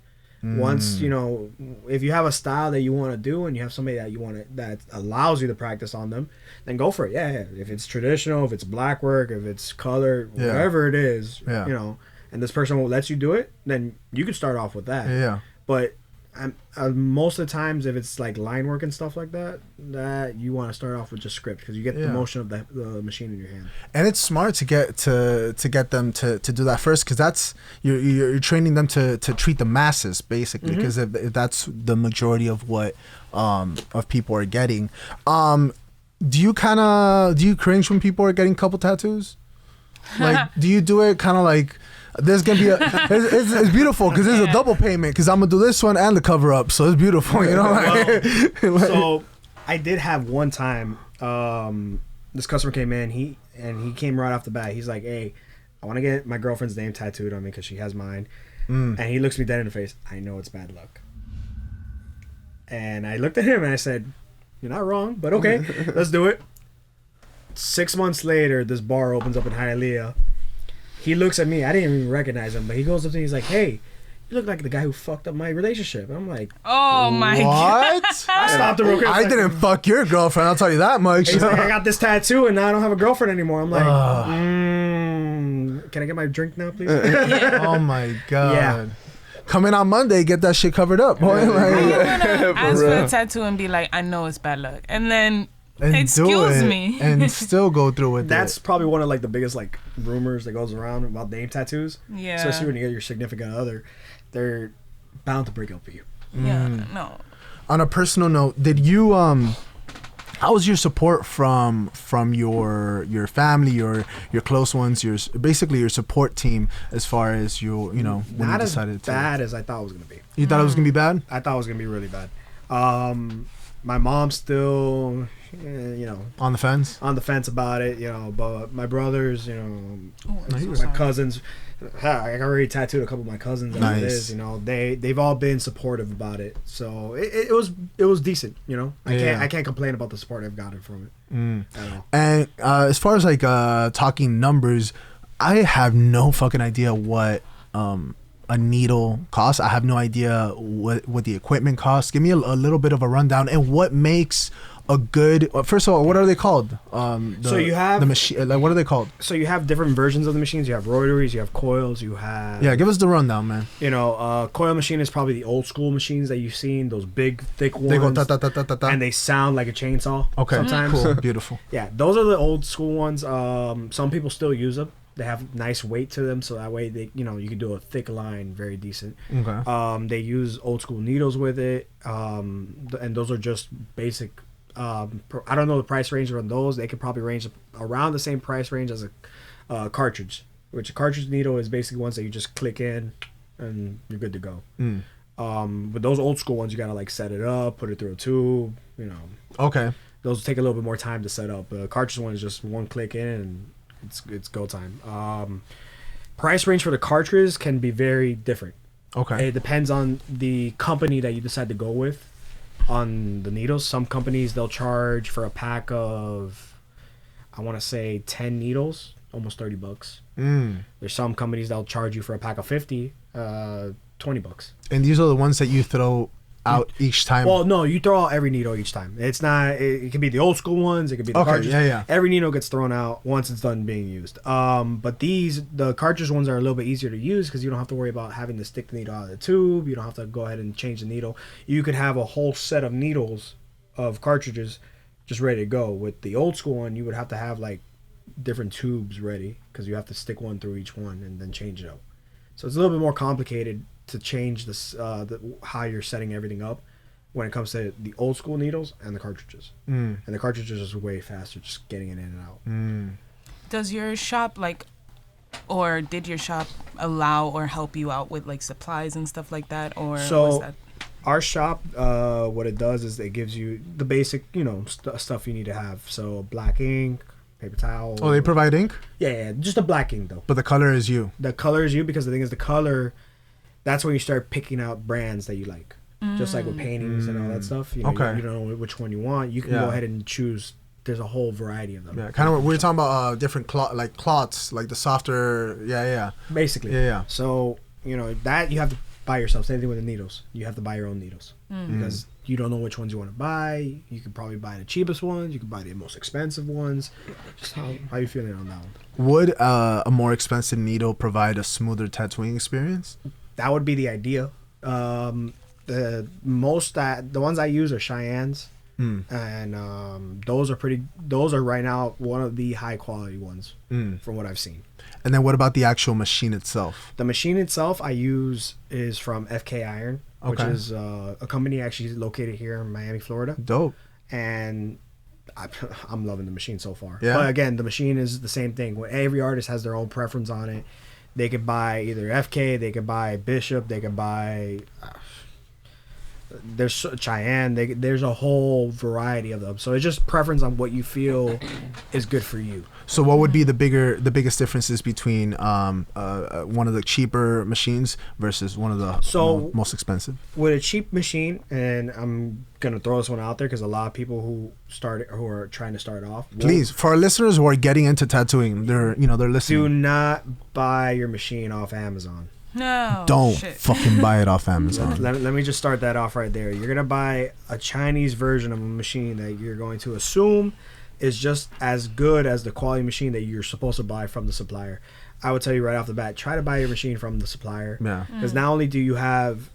Once if you have a style that you want to do and you have somebody that allows you to practice on them, then go for it. Yeah. If it's traditional, if it's black work, if it's color, whatever it is, and this person will let you do it, then you can start off with that. Yeah. But most of the times, if it's like line work and stuff like that you want to start off with just script because you get the motion of the machine in your hand. And it's smart to get them to do that first because that's you're training them to treat the masses basically because if that's the majority of what of people are getting. Do you cringe when people are getting couple tattoos? Like, do you do it kind of like? There's gonna be it's beautiful because there's a double payment because I'm gonna do this one and the cover up, so it's beautiful, So I did have one time this customer came in, he came right off the bat. He's like, hey, I want to get my girlfriend's name tattooed on me because she has mine. And he looks me dead in the face. I know it's bad luck. And I looked at him and I said, you're not wrong, but okay, let's do it. 6 months later, this bar opens up in Hialeah. He looks at me. I didn't even recognize him, but he goes up to me. He's like, hey, you look like the guy who fucked up my relationship. And I'm like, oh my god. What? I stopped him real quick. I didn't fuck your girlfriend. I'll tell you that much. He's like, I got this tattoo and now I don't have a girlfriend anymore. I'm like, can I get my drink now, please? Oh my god. Yeah. Come in on Monday, get that shit covered up, boy. How you gonna For ask for real. a tattoo and be like, I know it's bad luck, and then And excuse do it me, and still go through with That's it. probably one of like the biggest like rumors that goes around about name tattoos. Yeah. Especially when you get your significant other, they're bound to break up for you. yeah, no. On a personal note, did you how was your support from your family, your close ones, basically your support team as far as when Not you as decided bad as I thought it was gonna be. You thought it was gonna be bad? I thought it was gonna be really bad. My mom's still, On the fence? on the fence about it, but my brothers, Oh, I'm No, so you were- my sorry. cousins, I already tattooed a couple of my cousins as Nice. it is, they've all been supportive about it. So it was decent, I can't complain about the support I've gotten from it at all. And as far as like talking numbers, I have no fucking idea what a needle costs. I have no idea what the equipment costs. Give me a little bit of a rundown and what makes a good. First of all, what are they called? So you have- the machine. Like, what are they called? So you have different versions of the machines. You have rotaries, you have coils, you have Yeah, give us the rundown, man. coil machine is probably the old school machines that you've seen, those big thick ones. They go ta ta ta ta ta ta. and they sound like a chainsaw. Okay, sometimes. cool, beautiful. Yeah, those are the old school ones. Some people still use them. They have nice weight to them, so that way they, you can do a thick line, very decent. Okay. They use old school needles with it, and those are just basic. I don't know the price range on those. They could probably range around the same price range as a cartridge, which a cartridge needle is basically ones that you just click in, and you're good to go. But those old school ones, you gotta like set it up, put it through a tube. Okay. Those take a little bit more time to set up. The cartridge one is just one click in and it's go time. Price range for the cartridge can be very different. Okay. It depends on the company that you decide to go with on the needles. Some companies, they'll charge for a pack of I want to say 10 needles, almost $30. There's some companies that'll charge you for a pack of 50, $20. And these are the ones that you throw out each time. Well, no, you throw out every needle each time. It's not. It can be the old school ones. It could be the cartridges. Yeah. Every needle gets thrown out once it's done being used. But the cartridge ones are a little bit easier to use because you don't have to worry about having to stick the needle out of the tube. You don't have to go ahead and change the needle. You could have a whole set of needles of cartridges just ready to go. With the old school one, you would have to have like different tubes ready because you have to stick one through each one and then change it out. So it's a little bit more complicated to change this how you're setting everything up when it comes to the old school needles and the cartridges. And the cartridges are way faster just getting it in and out. Does your shop or did your shop allow or help you out with like supplies and stuff like that, or was that? Our shop, what it does is it gives you the basic, stuff you need to have. So black ink, paper towel. Oh, they provide ink? Yeah, just a black ink though. But the color is you. The color is you because the thing is the color, that's when you start picking out brands that you like. Just like with paintings and all that stuff. You don't know which one you want. You can go ahead and choose. There's a whole variety of them. Yeah, kind of. We're talking about different cloths, like the softer. Yeah. Basically. Yeah. So that you have to buy yourself. Same thing with the needles. You have to buy your own needles because you don't know which ones you want to buy. You can probably buy the cheapest ones. You can buy the most expensive ones. Just how you feeling on that one? Would a more expensive needle provide a smoother tattooing experience? That would be the idea. The ones I use are Cheyennes, and those are right now one of the high quality ones from what I've seen. And then what about the actual machine itself? The machine itself I use is from FK Iron, which is a company actually located here in Miami, Florida. Dope. And I'm loving the machine so far. Yeah. But again, the machine is the same thing. Every artist has their own preference on it. They could buy either FK, they could buy Bishop, they could buy there's Cheyenne. There's a whole variety of them. So it's just preference on what you feel is good for you. So what would be the biggest differences between one of the cheaper machines versus one of the most expensive? With a cheap machine, and I'm gonna throw this one out there because a lot of people who are trying to start off. Please, for our listeners who are getting into tattooing, they're listening. Do not buy your machine off Amazon. No. Don't fucking buy it off Amazon. Let me just start that off right there. You're going to buy a Chinese version of a machine that you're going to assume is just as good as the quality machine that you're supposed to buy from the supplier. I would tell you right off the bat, try to buy your machine from the supplier. Yeah. Because not only do you have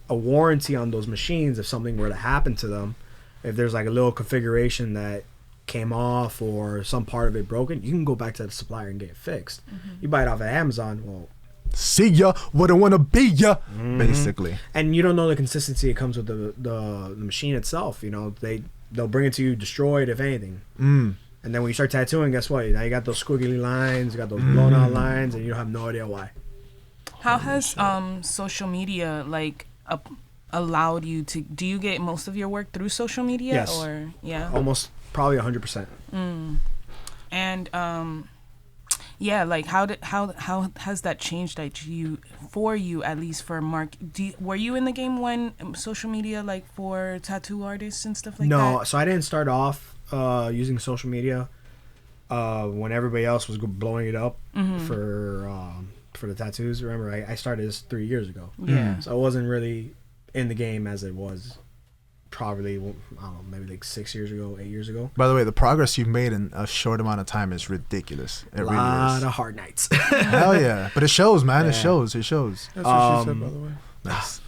a warranty on those machines if something were to happen to them, if there's like a little configuration that came off or some part of it broken, you can go back to the supplier and get it fixed. You buy it off of Amazon, well, see ya, wouldn't want to be ya, basically. And you don't know the consistency it comes with the machine itself. They'll bring it to you destroyed, if anything. And then when you start tattooing, guess what? Now you got those squiggly lines, you got those blown out lines, and you have no idea why. How has social media allowed you to? Do you get most of your work through social media? Yes. Or yeah. Almost, probably 100%. And yeah, like how has that changed for you at least for Mark? Were you in the game when social media for tattoo artists and stuff like that? No, so I didn't start off using social media when everybody else was blowing it up for the tattoos. Remember, I started this 3 years ago. Yeah. So I wasn't really in the game as it was probably, I don't know, maybe 8 years ago. By the way, the progress you've made in a short amount of time is ridiculous. It a really lot is. of hard nights. Hell yeah. But it shows, man. Yeah. It shows. That's what she said, by the way. Nice.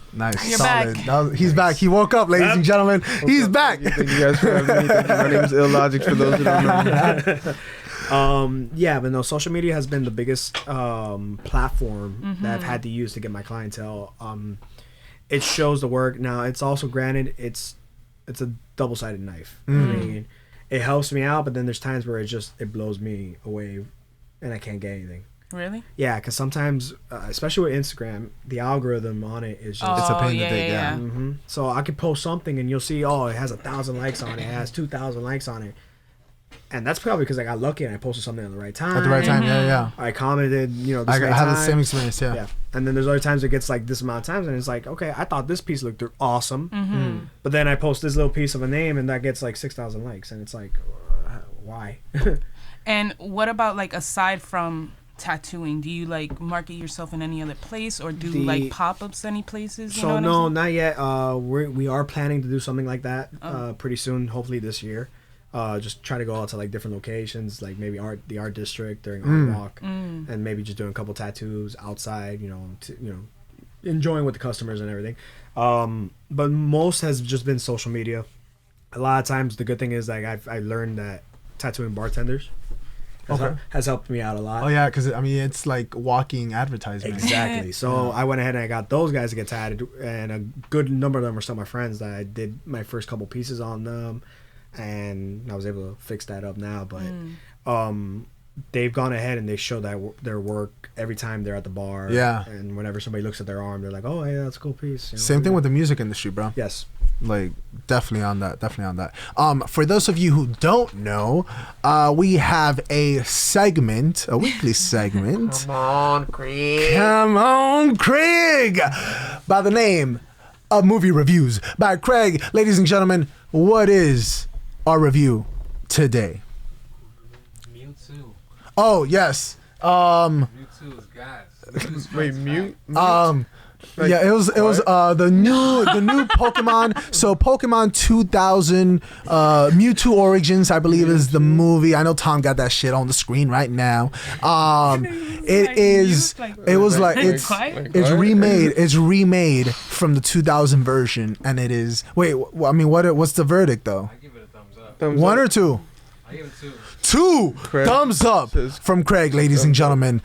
You're Solid. back. He's back. He woke up, ladies and gentlemen. He's back. Thank you guys for having me. Thank you. My name is ill-logicz for those who don't know. Yeah, but no, social media has been the biggest platform that I've had to use to get my clientele. It shows the work. Now, it's also granted, it's a double-sided knife. I mean, it helps me out, but then there's times where it blows me away and I can't get anything. Really? Yeah, because sometimes, especially with Instagram, the algorithm on it is just... It's a pain to dig, yeah. So I could post something and you'll see, it has 1,000 likes on it. It has 2,000 likes on it. And that's probably because I got lucky and I posted something at the right time. At the right time, yeah. I commented, I have the same experience, yeah. And then there's other times it gets this amount of times and it's like, okay, I thought this piece looked awesome. But then I post this little piece of a name and that gets 6,000 likes. And it's like, why? And what about like aside from tattooing, do you like market yourself in any other place or do like pop-ups any places? You know no, not yet. We are planning to do something like that pretty soon, hopefully this year. Just try to go out to like different locations, like maybe the art district during art walk, and maybe just doing a couple tattoos outside. Enjoying with the customers and everything. But most has just been social media. A lot of times, the good thing is like I learned that tattooing bartenders has helped me out a lot. Oh yeah, because I mean it's like walking advertisement. Exactly. So I went ahead and I got those guys to get tatted, and a good number of them were still my friends that I did my first couple pieces on them, and I was able to fix that up now. But they've gone ahead and they show their work every time they're at the bar. Yeah. And whenever somebody looks at their arm, they're like, "Oh, yeah, that's a cool piece." Same thing with the music industry, bro. Yes. Like definitely on that. For those of you who don't know, we have a weekly segment. Come on, Craig. By the name of Movie Reviews by Craig. Ladies and gentlemen, what is our review today? Mewtwo. Oh yes. Mewtwo is gas. Wait, mute? Like, yeah, it was the new Pokemon. So Pokemon 2000 Mewtwo Origins, I believe, is the movie. I know Tom got that shit on the screen right now. It's remade. It's remade from the 2000 version, and it is. Wait, I mean, what's the verdict though? I give it a thumbs up. One or two? I give it two. Two Craig thumbs up from Craig, ladies and gentlemen.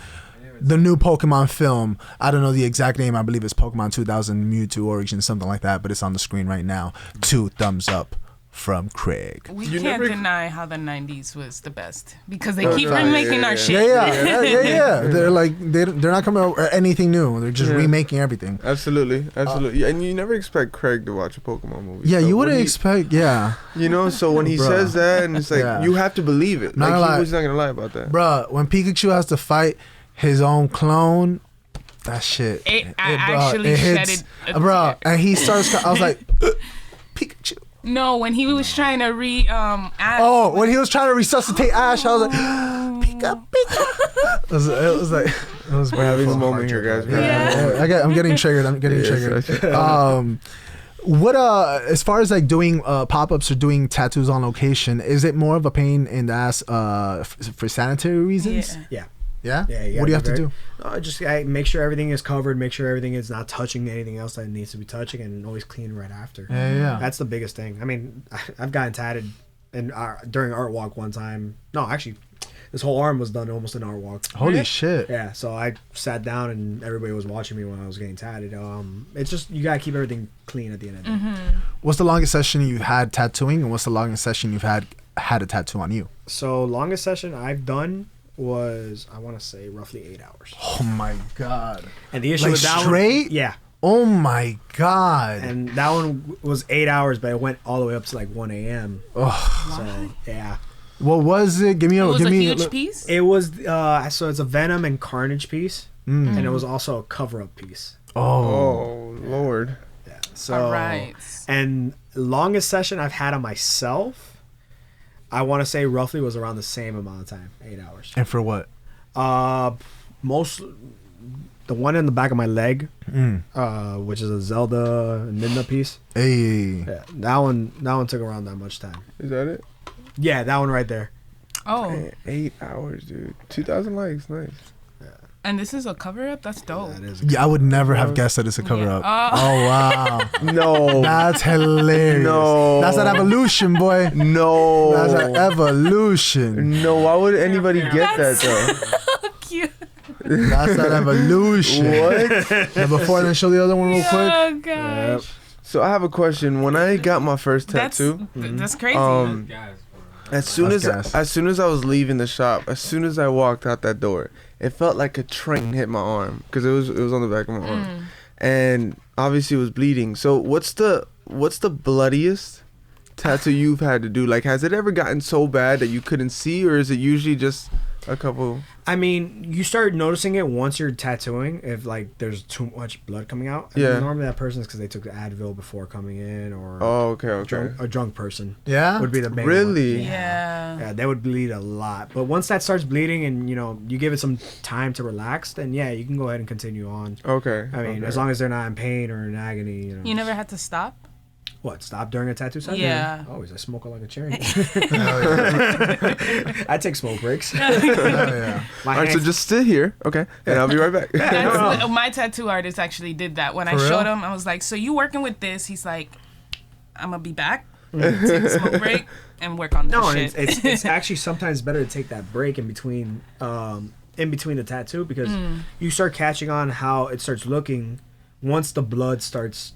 The new Pokemon film. I don't know the exact name. I believe it's Pokemon 2000 Mewtwo Origins, something like that. But it's on the screen right now. 2 thumbs up from Craig. We can't deny how the 90s was the best because they keep remaking our shit. Yeah. They're like they're not coming out with anything new. They're just remaking everything. Absolutely. And you never expect Craig to watch a Pokemon movie. Yeah, so you wouldn't expect. Yeah. So when he says that, and it's like you have to believe it. Like he was not gonna lie about that. Bruh, when Pikachu has to fight his own clone, that shit. I actually hits, bro. And he starts. I was like, Pikachu. No, when he was trying to Ash. Oh, when he was trying to resuscitate Ash, I was like, Pika. We're having a moment here, guys. I'm getting triggered. What as far as like doing pop-ups or doing tattoos on location, is it more of a pain in the ass for sanitary reasons? Yeah. Yeah? What do you have to do? Just make sure everything is covered, make sure everything is not touching anything else that it needs to be touching, and always clean right after. Yeah. That's the biggest thing. I mean, I've gotten tatted during art walk one time. No, actually, this whole arm was done almost in art walk. Holy shit. Yeah, so I sat down and everybody was watching me when I was getting tatted. It's just, you gotta keep everything clean at the end of the day. What's the longest session you had tattooing, and what's the longest session you've had a tattoo on you? So, longest session I've done was, I want to say, roughly 8 hours. Oh my god. And the issue like with that straight? one, yeah. Oh my god. And that one was 8 hours, but it went all the way up to like 1 a.m. Oh. So yeah. What was it? Give me a huge piece. It was so it's a Venom and Carnage piece, and it was also a cover-up piece. Oh Lord. Yeah. So all right. And longest session I've had on myself, I want to say roughly was around the same amount of time, 8 hours. And for what? The one in the back of my leg, which is a Zelda Midna piece. Hey. Yeah, that one took around that much time. Is that it? Yeah, that one right there. Oh. 8 hours, dude. 2,000 likes, nice. And this is a cover up? That's dope. Yeah, it is. Yeah, I would never have guessed that it's a cover up. Oh wow. No. That's hilarious. No. That's an evolution, boy. No. That's an evolution. No, why would anybody get that though? Cute. That's an evolution. What? Now, before then, show the other one real quick. Oh gosh. So I have a question. When I got my first tattoo, that's crazy. as soon as I was leaving the shop, as soon as I walked out that door, it felt like a train hit my arm because it was on the back of my arm, and obviously it was bleeding. So what's the bloodiest tattoo you've had to do? Like, has it ever gotten so bad that you couldn't see, or is it usually just a couple. I mean, you start noticing it once you're tattooing. If like there's too much blood coming out. And Yeah. normally that person's because they took the Advil before coming in, or Oh, okay. a drunk person. Yeah? Would be the main Really? one. Yeah. Yeah, they would bleed a lot. But once that starts bleeding and you give it some time to relax, then yeah, you can go ahead and continue on. Okay. I mean, as long as they're not in pain or in agony. You never had to stop? What? Stop during a tattoo session? Yeah. Always. I smoke like a cherry. Hell yeah. I take smoke breaks. Hell yeah. My All right, so hands- just sit here, okay, and I'll be right back. That's, my tattoo artist actually did that. When I For showed real? him, I was like, so you working with this? He's like, I'm going to be back, take a smoke break, and work on this No, shit. it's actually sometimes better to take that break in between the tattoo because you start catching on how it starts looking once the blood starts,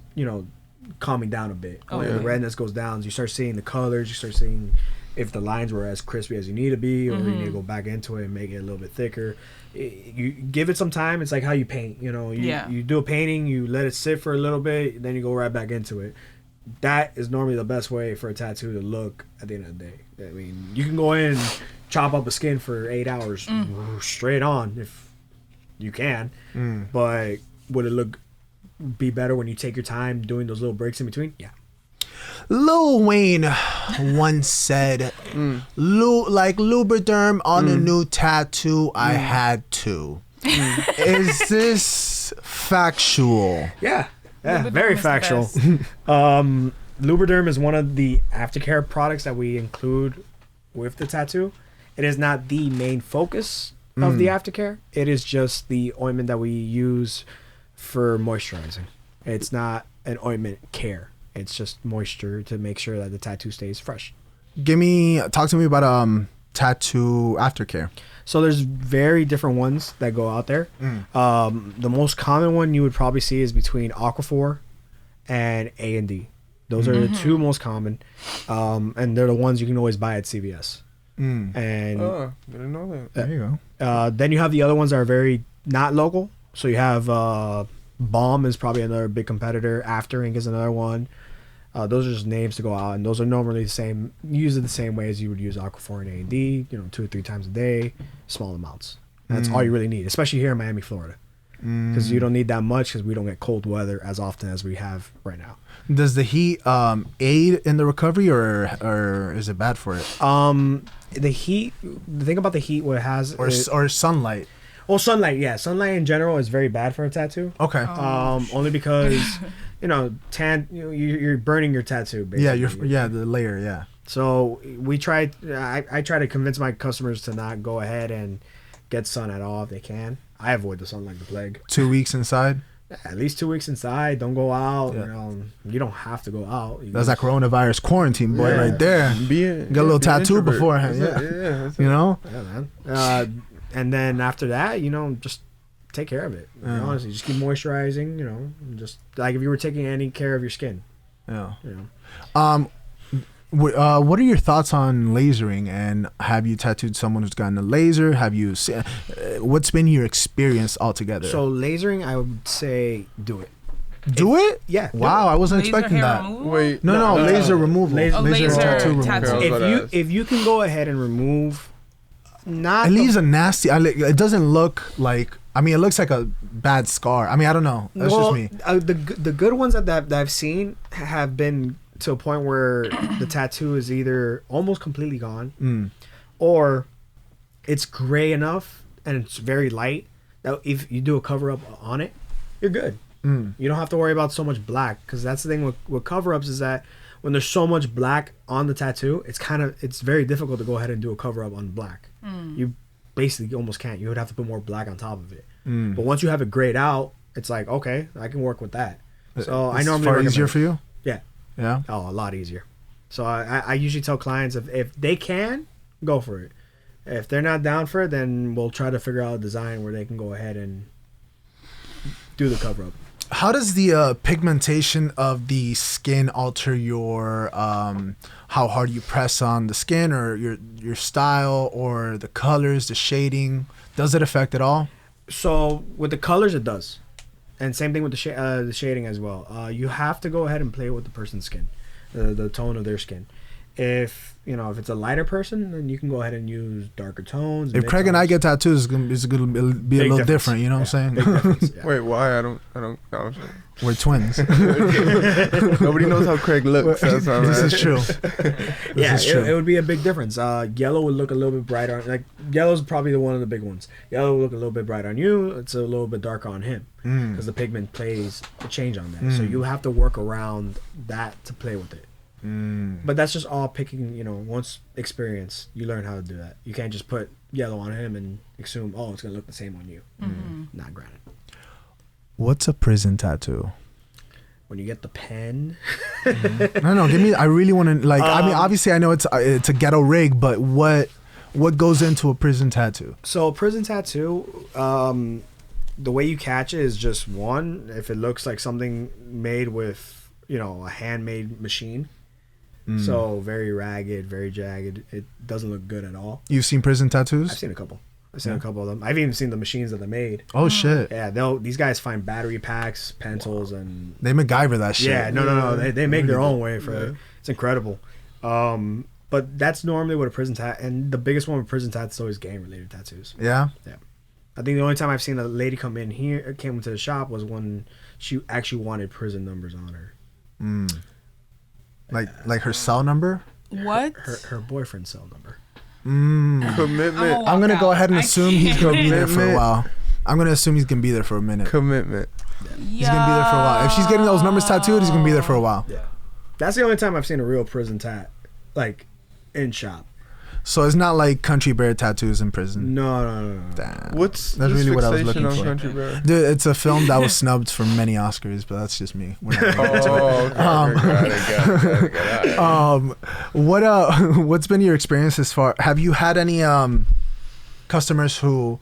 calming down a bit. Oh, When yeah. the redness goes down, you start seeing the colors, you start seeing if the lines were as crispy as you need to be, or you need to go back into it and make it a little bit thicker. You give it some time. It's like how you paint. You do a painting, you let it sit for a little bit, then you go right back into it. That is normally the best way for a tattoo to look at the end of the day. I mean, you can go in and chop up a skin for 8 hours straight on if you can, but would it be better when you take your time doing those little breaks in between? Yeah. Lil Wayne once said, Lubriderm on a new tattoo, I had to. Is this factual? Yeah, Lubriderm very is the factual. best. Lubriderm is one of the aftercare products that we include with the tattoo. It is not the main focus of the aftercare. It is just the ointment that we use for moisturizing. It's not an ointment care. It's just moisture to make sure that the tattoo stays fresh. Talk to me about tattoo aftercare. So there's very different ones that go out there. The most common one you would probably see is between Aquaphor and A&D. Those are the two most common, and they're the ones you can always buy at CVS. And Oh, didn't know that. There you go. then you have the other ones that are very not local. So you have Balm is probably another big competitor. After Ink is another one. Those are just names to go out, and those are normally the same. Use it the same way as you would use Aquaphor and A&D. 2 or 3 times a day, small amounts. That's all you really need, especially here in Miami, Florida, because you don't need that much because we don't get cold weather as often as we have right now. Does the heat aid in the recovery, or is it bad for it? The heat. The thing about the heat, what it has, Or sunlight? well, sunlight. Yeah, sunlight in general is very bad for a tattoo. Okay. Only because tan. You're burning your tattoo. Basically. the layer. Yeah. So we try. I try to convince my customers to not go ahead and get sun at all if they can. I avoid the sun like the plague. 2 weeks inside. At least 2 weeks inside. Don't go out. Yeah. You don't have to go out. You That's that coronavirus quarantine, boy, right there. Get a little tattoo beforehand. Yeah. That's You know. man. And then after that, just take care of it. Honestly, just keep moisturizing. Just like if you were taking any care of your skin. Yeah. What are your thoughts on lasering, and have you tattooed someone who's gotten a laser? Have you what's been your experience altogether? So lasering, I would say do it. Do it? Yeah. do Wow, it. I wasn't Laser expecting hair that. removal? Wait. No, laser removal. Laser- laser tattoo tattoo. removal. Okay. If you if you can go ahead and remove, not It the- leaves a nasty. It doesn't look like. I mean, it looks like a bad scar. I mean, I don't know. That's just me. The good ones that I've seen have been to a point where the tattoo is either almost completely gone, or it's gray enough and it's very light that if you do a cover up on it, you're good. You don't have to worry about so much black, because that's the thing with cover ups is that when there's so much black on the tattoo, it's very difficult to go ahead and do a cover up on black. You basically almost can't. You would have to put more black on top of it. But once you have it grayed out, it's like, okay, I can work with that. So I It's normally far recommend easier it. for you. Yeah. Yeah. Oh, a lot easier. So I usually tell clients if they can, go for it. If they're not down for it, then we'll try to figure out a design where they can go ahead and do the cover up. How does the pigmentation of the skin alter your how hard you press on the skin, or your style, or the colors, the shading? Does it affect at all? So with the colors, it does, and same thing with the shading as well. You have to go ahead and play with the person's skin, the tone of their skin. If if it's a lighter person, then you can go ahead and use darker tones. If Craig and I get tattoos, it's gonna be a little difference. different. You know what I'm saying? Wait, why? I don't. No, I'm sorry. We're twins. Nobody knows how Craig looks. That's all right. This is true. Yeah, This is true. it would be a big difference. Yellow would look a little bit brighter. Like yellow's probably one of the big ones. Yellow would look a little bit brighter on you. It's a little bit darker on him because the pigment plays a change on that. So you have to work around that to play with it. But that's just all picking. Once experience, you learn how to do that. You can't just put yellow on him and assume, oh, it's gonna look the same on you. Not granted. What's a prison tattoo? When you get the pen. No, give me. I really want to I mean, obviously, I know it's a ghetto rig, but what goes into a prison tattoo? So a prison tattoo, the way you catch it is just one. If it looks like something made with a handmade machine, so very ragged, very jagged. It doesn't look good at all. You've seen prison tattoos? I've seen a couple. I've seen a couple of them. I've even seen the machines that they made. Oh shit! Yeah, these guys find battery packs, pencils, and They MacGyver that shit. yeah, no. They make their own way for it. It's incredible. But that's normally what a prison tat, and the biggest one with prison tats is always gang related tattoos. Yeah. I think the only time I've seen a lady came into the shop was when she actually wanted prison numbers on her. Like her cell number. What? Her boyfriend's cell number. Commitment. I'm gonna go ahead and I assume he's gonna be there for a Commitment. while. I'm gonna assume he's gonna be there for a minute. Commitment. He's gonna be there for a while. If she's getting those numbers tattooed, he's gonna be there for a while. Yeah. That's the only time I've seen a real prison tat, like in shop. So it's not like country bear tattoos in prison. No. Damn. What's That's this really what I was fixation looking on for. Country Bear? Dude, it's a film that was snubbed for many Oscars, but that's just me. We're not gonna get into it. Oh, okay. Got it. What's been your experience as far? Have you had any customers who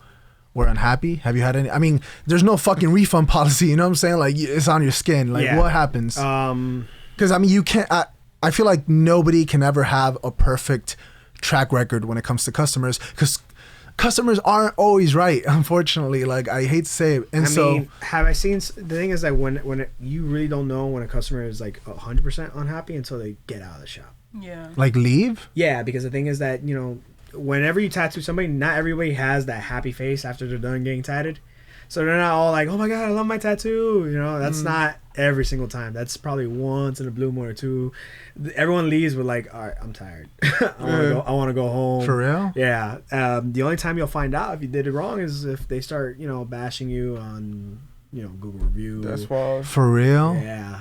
were unhappy? Have you had any? I mean, there's no fucking refund policy. You know what I'm saying? Like it's on your skin. Like Yeah. what happens? Because I mean, you can't. I feel like nobody can ever have a perfect track record when it comes to customers because customers aren't always right. Unfortunately, like I hate to say it. And I mean, have I seen? The thing is that you really don't know when a customer is like 100% unhappy until they get out of the shop. Yeah. like leave. Yeah, because the thing is that whenever you tattoo somebody, not everybody has that happy face after they're done getting tatted. So they're not all like, "Oh my god, I love my tattoo." That's not every single time. That's probably once in a blue moon or two. Everyone leaves with like, "All right, I'm tired. I want to go home." For real? Yeah. The only time you'll find out if you did it wrong is if they start, bashing you on, Google review. That's wild. For real? Yeah.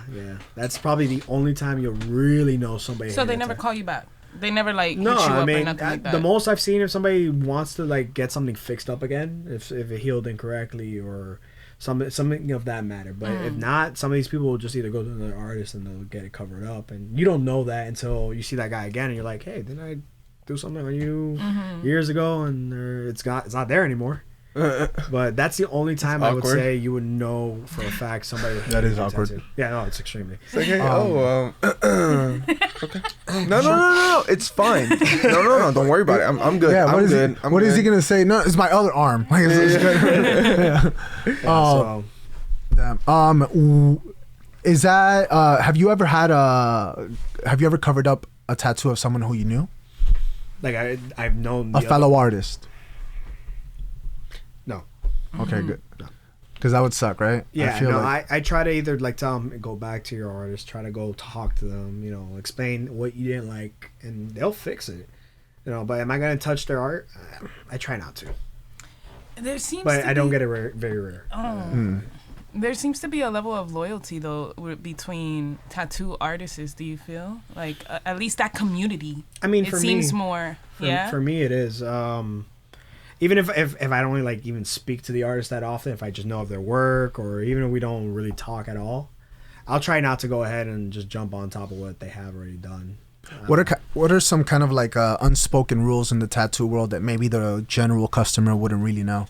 That's probably the only time you'll really know somebody. So they hated never it. call you back. They never hit you No, up I or mean, nothing like that. the most I've seen if somebody wants to like get something fixed up again, if it healed incorrectly or something of that matter. But if not, some of these people will just either go to another artist and they'll get it covered up, and you don't know that until you see that guy again, and you're like, "Hey, didn't I do something on you years ago?" And it's not there anymore. But that's the only time I would awkward. say you would know for a fact somebody. That is hated your awkward. tattoo. Yeah, no, it's extremely. It's like, hey, okay. No. It's fine. No. Don't worry about it. I'm good. Yeah. I'm What is good. he? I'm What is he good. gonna say? No, it's my other arm. Like, it's good. Yeah. So, Damn. Is that? Have you ever covered up a tattoo of someone who you knew? like I've known A the fellow artist. No. Okay, good. Because that would suck, right? Yeah, I feel no, like, I try to either like tell them go back to your artist, try to go talk to them, explain what you didn't like, and they'll fix it. But am I gonna touch their art? I try not to, There seems but to I don't be- get it very rare. There seems to be a level of loyalty though between tattoo artists. Do you feel like at least that community? I mean, It for seems me, more. Yeah. for me it is. Even if I don't really like even speak to the artist that often, if I just know of their work, or even if we don't really talk at all, I'll try not to go ahead and just jump on top of what they have already done. what are some kind of like unspoken rules in the tattoo world that maybe the general customer wouldn't really know?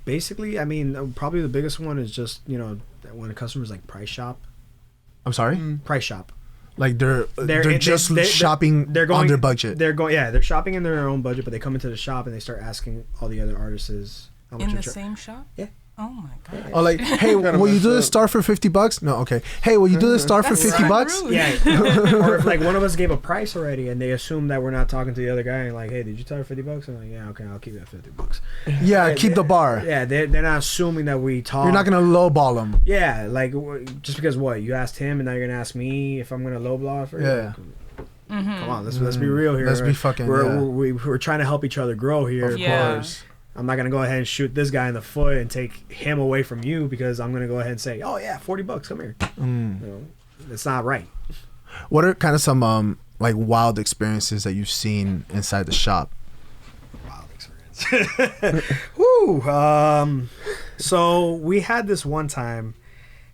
Basically, I mean, probably the biggest one is just when a customer's like price shop. I'm sorry. Price shop. Like they're just shopping they're going on their budget. They're shopping in their own budget, but they come into the shop and they start asking all the other artists how much In you're the same shop? Yeah. Oh my god. Or like, hey, will you do this star for $50? No, okay. Hey, will you do this star for That's $50? so rude. Yeah. Or if like one of us gave a price already and they assume that we're not talking to the other guy and like, hey, did you tell her $50? I'm like, yeah, okay, I'll keep it at $50. Yeah, keep the bar. Yeah, they're not assuming that we talk. You're not gonna lowball them. Yeah, like just because what you asked him and now you're gonna ask me if I'm gonna lowball for you. Yeah. Come on, let's be real here. Let's be fucking. We're trying to help each other grow here. Of Yeah. course. I'm not gonna go ahead and shoot this guy in the foot and take him away from you because I'm gonna go ahead and say, oh yeah, $40, come here. You know, it's not right. What are kind of some like wild experiences that you've seen inside the shop? Wild experience. Woo. So we had this one time,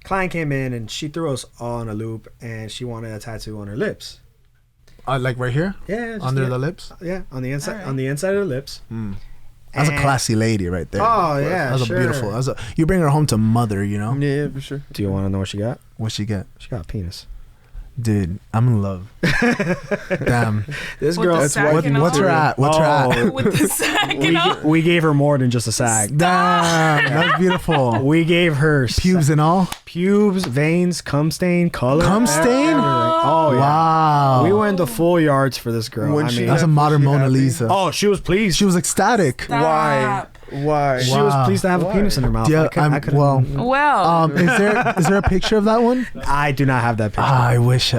client came in and she threw us all in a loop and she wanted a tattoo on her lips. Like right here, Yeah, just under the lips. Yeah, on the inside, Alright. on the inside of the lips. That's a And- classy lady right there. Oh yeah, That's sure. a beautiful. You bring her home to mother. You know Yeah, for sure. Do you want to know what she got? what she get, She got a penis. dude. I'm in love. Damn. This With girl. the sack and What's her all? at? What's her at? With the sack, you know? We gave her more than just a sag. Damn, that's beautiful. We gave her Pubes and all. pubes, veins, cum stain, color. Cum stain? everything. Oh yeah. Wow. We went to full yards for this girl. When I she mean, That's a modern She Mona happy? Lisa. oh, she was pleased. She was ecstatic. Why? Why? She was Wow. pleased to have a Why? penis in her mouth. Yeah, I couldn't- well, Well, is there a picture of that one? I do not have that picture. I wish.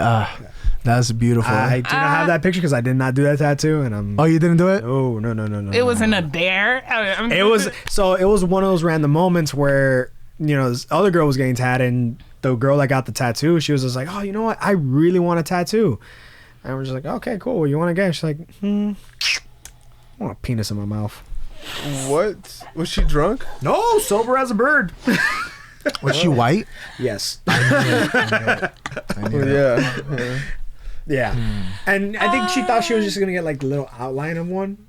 That's beautiful. I do not have that picture because I did not do that tattoo, and I'm. Oh, you didn't do it? No. it wasn't a dare. It was it was one of those random moments where this other girl was getting tatted, and the girl that got the tattoo, she was just like, oh, you know what? I really want a tattoo, and we're just like, okay, cool. You want to get? She's like, I want a penis in my mouth. What? Was she drunk? No, sober as a bird. Was she white? Yes. I knew it. Yeah. Yeah. And I think she thought she was just gonna get like the little outline of one.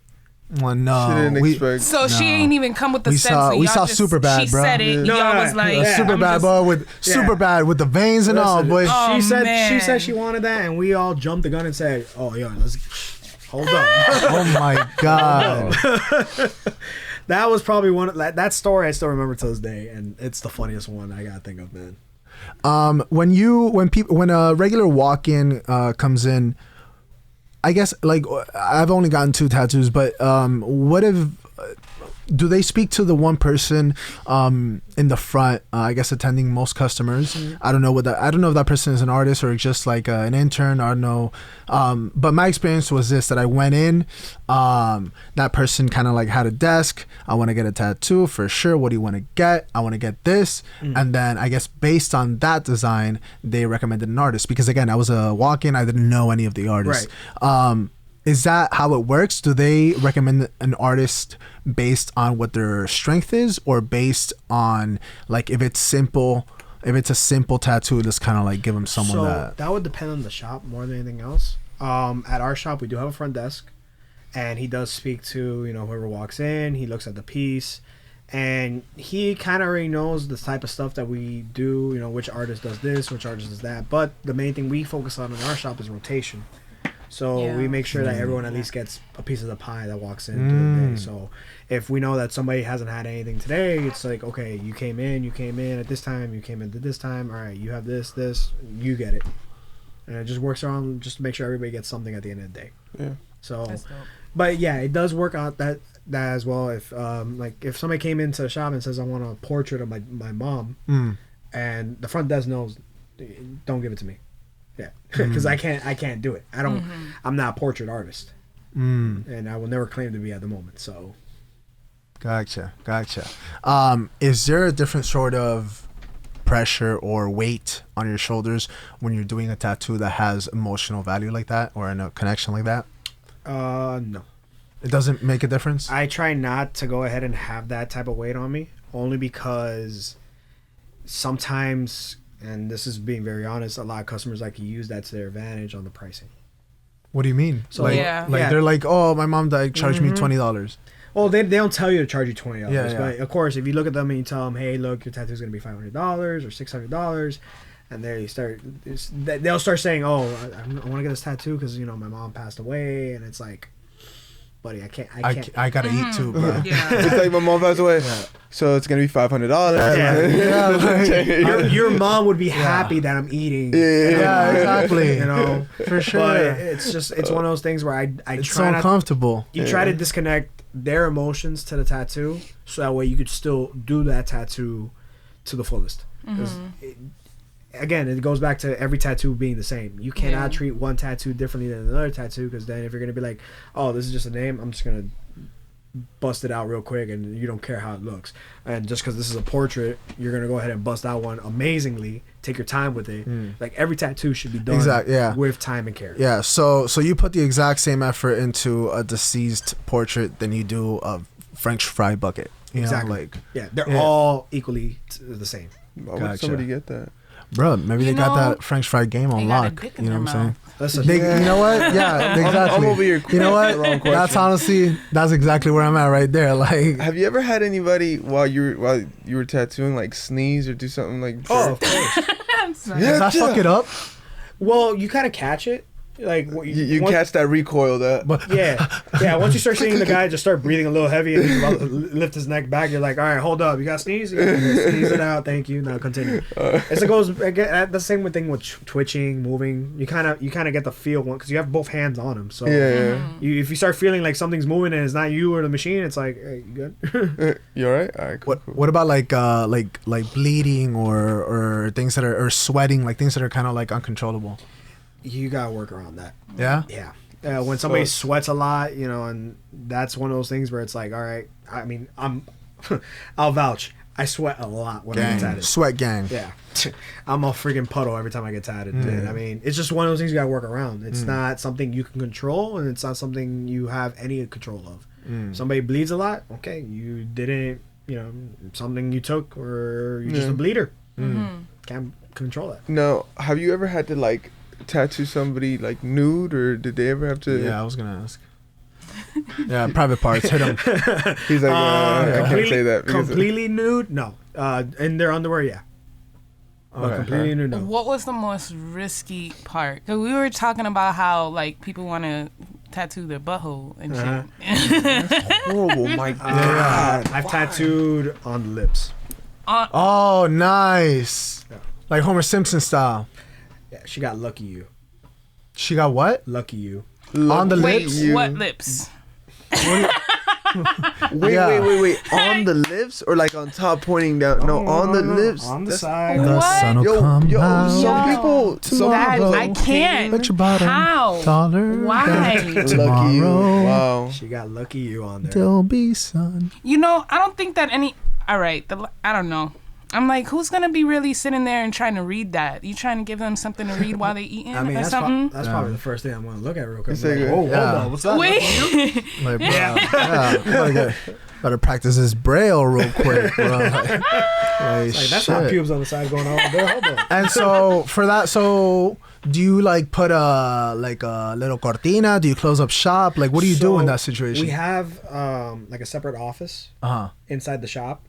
Well, no. She didn't expect. So she ain't even come with the We sense. saw- so we y'all saw just, Superbad, she bro. said it. No, y'all no, was no. like, Yeah. super I'm bad just- boy with super bad with the veins and all, Listen, boy. Oh, she said man. she wanted that, and we all jumped the gun and said, "Oh, yo, let's hold on." Oh my god. That was probably that story I still remember to this day, and it's the funniest one I gotta think of, man. When a regular walk-in comes in, I guess like I've only gotten 2 tattoos, but what if do they speak to the one person in the front? I guess attending most customers. I don't know if that person is an artist or just like an intern. I don't know. But my experience was this: that I went in, that person kind of like had a desk. I want to get a tattoo for sure. What do you want to get? I want to get this, and then I guess based on that design, they recommended an artist because again, I was a walk-in. I didn't know any of the artists. Right. Is that how it works? Do they recommend an artist based on what their strength is, or based on like if it's simple, if it's a simple tattoo, just kind of like give them someone that would depend on the shop more than anything else. At our shop, we do have a front desk, and he does speak to whoever walks in. He looks at the piece, and he kind of already knows the type of stuff that we do. Which artist does this, which artist does that. But the main thing we focus on in our shop is rotation. So Yeah. we make sure that everyone at least gets a piece of the pie that walks in during the day. So if we know that somebody hasn't had anything today, it's like, okay, you came in at this time, you came in at this time. All right, you have this, you get it. And it just works around just to make sure everybody gets something at the end of the day. Yeah. So, That's dope. but yeah, it does work out that as well. If if somebody came into the shop and says, I want a portrait of my mom, and the front desk knows, don't give it to me. Yeah, because I can't do it. I'm not a portrait artist, and I will never claim to be at the moment. So, Gotcha. Is there a different sort of pressure or weight on your shoulders when you're doing a tattoo that has emotional value like that or a connection like that? no, It doesn't make a difference. I try not to go ahead and have that type of weight on me, only because sometimes, and this is being very honest, a lot of customers like to use that to their advantage on the pricing. What do you mean? So, Yeah. They're like, oh, my mom died, charged me $20. Well, they don't tell you to charge you $20, Yeah. but of course, if you look at them and you tell them, "Hey, look, your tattoo's gonna be $500 or $600," and they'll start saying, "Oh, I want to get this tattoo because my mom passed away," and it's like, buddy, I can't. I gotta eat too, bro. Yeah. It's like my mom passed away, so it's gonna be $500. Your mom would be happy that I'm eating. Yeah, exactly. You know, For sure. but it's one of those things where I It's try so not. uncomfortable. You try to disconnect their emotions to the tattoo, so that way you could still do that tattoo to the fullest. 'Cause again, it goes back to every tattoo being the same. You cannot treat one tattoo differently than another tattoo, because then if you're gonna be like, oh, this is just a name, I'm just gonna bust it out real quick, and you don't care how it looks. And just because this is a portrait, you're gonna go ahead and bust out one amazingly. Take your time with it. Like every tattoo should be done with time and care. Yeah. So you put the exact same effort into a deceased portrait than you do a French fry bucket. You Exactly. know, like They're all equally the same. Why would somebody get that? bro, maybe they got that French fry game on lock. You know what I'm saying? Listen, You know what? Yeah, exactly. I'm over here. You know what? The wrong question. That's exactly where I'm at right there. Like, Have you ever had anybody while you were tattooing like sneeze or do something like? oh, of course. I'm sorry. does that fuck it up? Well, you kind of catch it. Like You catch that recoil that. But yeah. Once you start seeing the guy just start breathing a little heavy and he's about to lift his neck back, you're like, all right, hold up, you got to sneeze. Sneeze it out, thank you. Now continue. As it goes, again, the same thing with twitching, moving. You kind of get the feel because you have both hands on him. So if you start feeling like something's moving and it's not you or the machine, it's like, hey, you good? You alright? All right. Cool, cool. what about like bleeding or things that are sweating, like things that are kind of like uncontrollable? You gotta work around that. Yeah. Yeah. When somebody sweats a lot, and that's one of those things where it's like, all right. I mean, I'll vouch. I sweat a lot when I get tatted. Sweat gang. Yeah. I'm a freaking puddle every time I get tatted. And I mean, it's just one of those things you gotta work around. It's not something you can control, and it's not something you have any control of. Somebody bleeds a lot. Okay, you didn't. Something you took, or you're just a bleeder. Can't control that. No, have you ever had to like tattoo somebody like nude, or did they ever have to? Yeah, I was gonna ask. Yeah, private parts. Hit him. He's like, I can't say that. Completely nude? No. In their underwear, yeah. But completely nude, no. What was the most risky part? 'Cause we were talking about how like people want to tattoo their butthole and shit. Horrible, my God. I've tattooed on the lips. Oh, nice. Yeah. Like Homer Simpson style. Yeah, she got lucky you. She got what? Lucky you. On the Wait, lips? what lips? Wait. On the lips or like on top pointing down? No, on the lips. On the That's- side. The What? sun will come out. Some people. That, Tomorrow. I can't. Bet your bottom How? dollar. Why? Lucky you. Wow. She got lucky you on there. There'll be sun. I don't think that any. All right, I don't know. I'm like, who's gonna be really sitting there and trying to read that? You trying to give them something to read while they eating I mean, or that's, something? that's probably the first thing I'm going to look at real quick. It's like, Like, hold yeah. on, what's up? Wait. Like, bro, better practice this braille real quick, bro. Like, That's not pubes on the side going on there. Hold on. And so for that, do you like put a little cortina? Do you close up shop? Like, what do you do in that situation? We have like a separate office Uh-huh. inside the shop.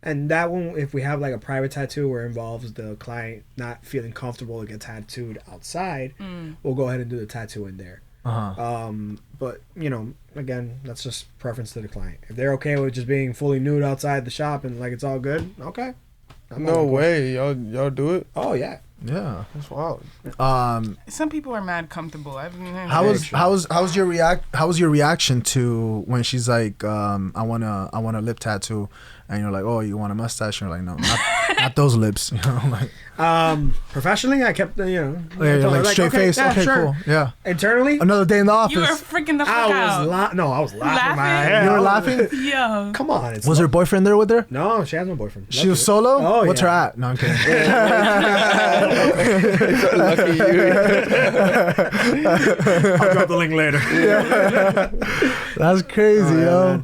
And that one, if we have like a private tattoo where it involves the client not feeling comfortable to get tattooed outside, we'll go ahead and do the tattoo in there. Uh-huh. But again, that's just preference to the client. If they're okay with just being fully nude outside the shop and like it's all good, okay. No way, y'all do it? Oh yeah. Yeah. That's wild. Some people are mad comfortable. How was your reaction to when she's like, I want a lip tattoo, and you're like, oh, you want a mustache? And you're like, no, not those lips. Like, professionally, I kept like straight face. yeah, okay, sure. cool. Yeah. Internally, Another day in the office. You were freaking the fuck I was out. I was laughing my Laughing? head. You were off. laughing? Yo. Come on, it's Was her boyfriend there with her? No, she has no boyfriend. She was solo? Oh, What's yeah. her at? No, I'm kidding. Lucky you. I'll drop the link later. That's crazy, yo.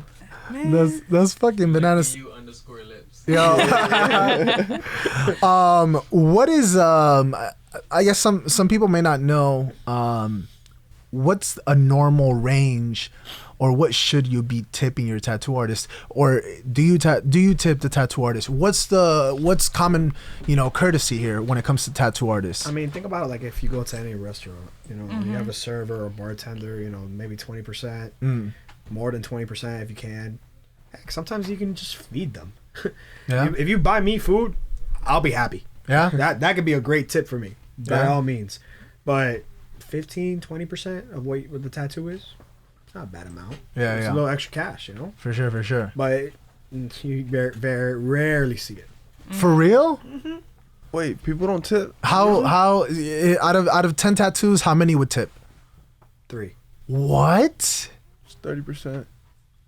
Man. That's fucking bananas. You_lips. Yo. What is I guess some people may not know what's a normal range, or what should you be tipping your tattoo artist, or do you tip the tattoo artist? What's common courtesy here when it comes to tattoo artists? I mean, think about it like if you go to any restaurant, you have a server or bartender, maybe 20%. more than 20% if you can. Heck, sometimes you can just feed them. Yeah. If you buy me food, I'll be happy. Yeah. That could be a great tip for me, by Yeah. all means. But 15-20% of what the tattoo is, it's not a bad amount. Yeah, It's yeah. a little extra cash, you know? For sure. But you very rarely see it. For real? Wait, people don't tip? How out of 10 tattoos, how many would tip? 3. What? It's 30%.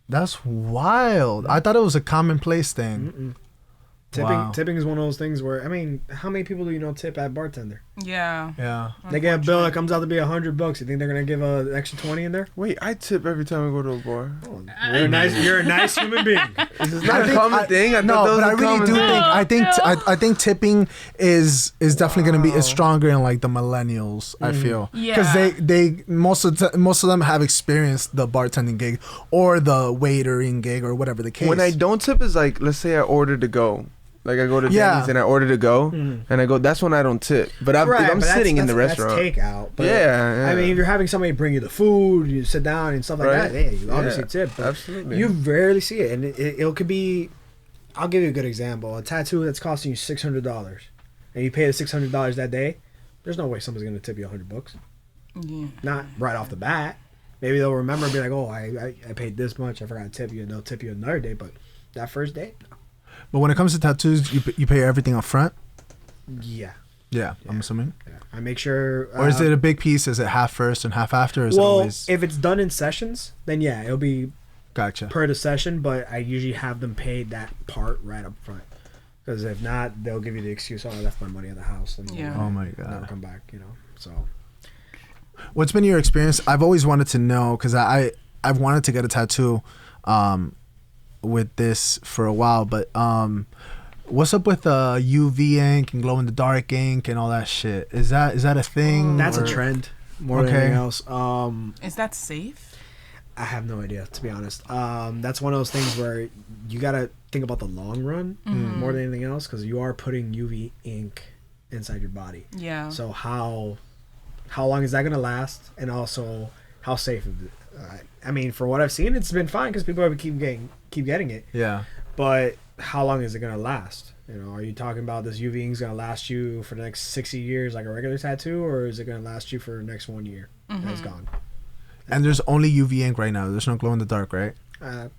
That's wild. I thought it was a commonplace thing. Wow. Tipping is one of those things where, I mean, how many people do you know tip at bartender? Yeah. Yeah. They get a bill that comes out to be $100. You think they're gonna give an extra 20 in there? Wait, I tip every time I go to a bar. You're a nice human being. This is not a common thing. I No, thought that was but I a really common do thing. think I think tipping is definitely going to be is stronger in like the millennials. I feel because Yeah. they most of them have experienced the bartending gig or the waitering gig or whatever the case. When I don't tip is like, let's say I order to go. Like I go to Yeah. Denny's and I order to go, and I go. That's when I don't tip. But if I'm but sitting in the that's restaurant. takeout. But Yeah. I mean, if you're having somebody bring you the food, you sit down and stuff like Right. that, yeah, you obviously Yeah, tip. But absolutely. you rarely see it, and it could be. I'll give you a good example: a tattoo that's costing you $600, and you pay the $600 that day. There's no way someone's gonna tip you $100. Yeah. Not right off the bat. Maybe they'll remember and be like, "Oh, I paid this much. I forgot to tip you," and they'll tip you another day. But that first day, no. But when it comes to tattoos, you pay everything up front. Yeah. Yeah, I'm assuming. Yeah. I make sure. Or is it a big piece? Is it half first and half after? Or is it Well, always if it's done in sessions, then yeah, it'll be gotcha? per the session. But I usually have them pay that part right up front, because if not, they'll give you the excuse, "Oh, I left my money at the house," and Yeah. Oh my never god. come back. You know. So What's been your experience? I've always wanted to know because I've wanted to get a tattoo with this for a while, but what's up with UV ink and glow in the dark ink and all that shit? Is that a thing? that's or- a trend more than Okay. anything else. Is that safe? I have no idea, to be honest. That's one of those things where you gotta think about the long run more than anything else, because you are putting UV ink inside your body. Yeah. So how long is that gonna last, and also how safe is it? I mean, for what I've seen, it's been fine because people keep getting it. Yeah. But how long is it gonna last? You know, are you talking about this UV ink is gonna last you for the next 60 years like a regular tattoo, or is it gonna last you for the next 1 year? And it's gone. And there's only UV ink right now. There's no glow in the dark, right?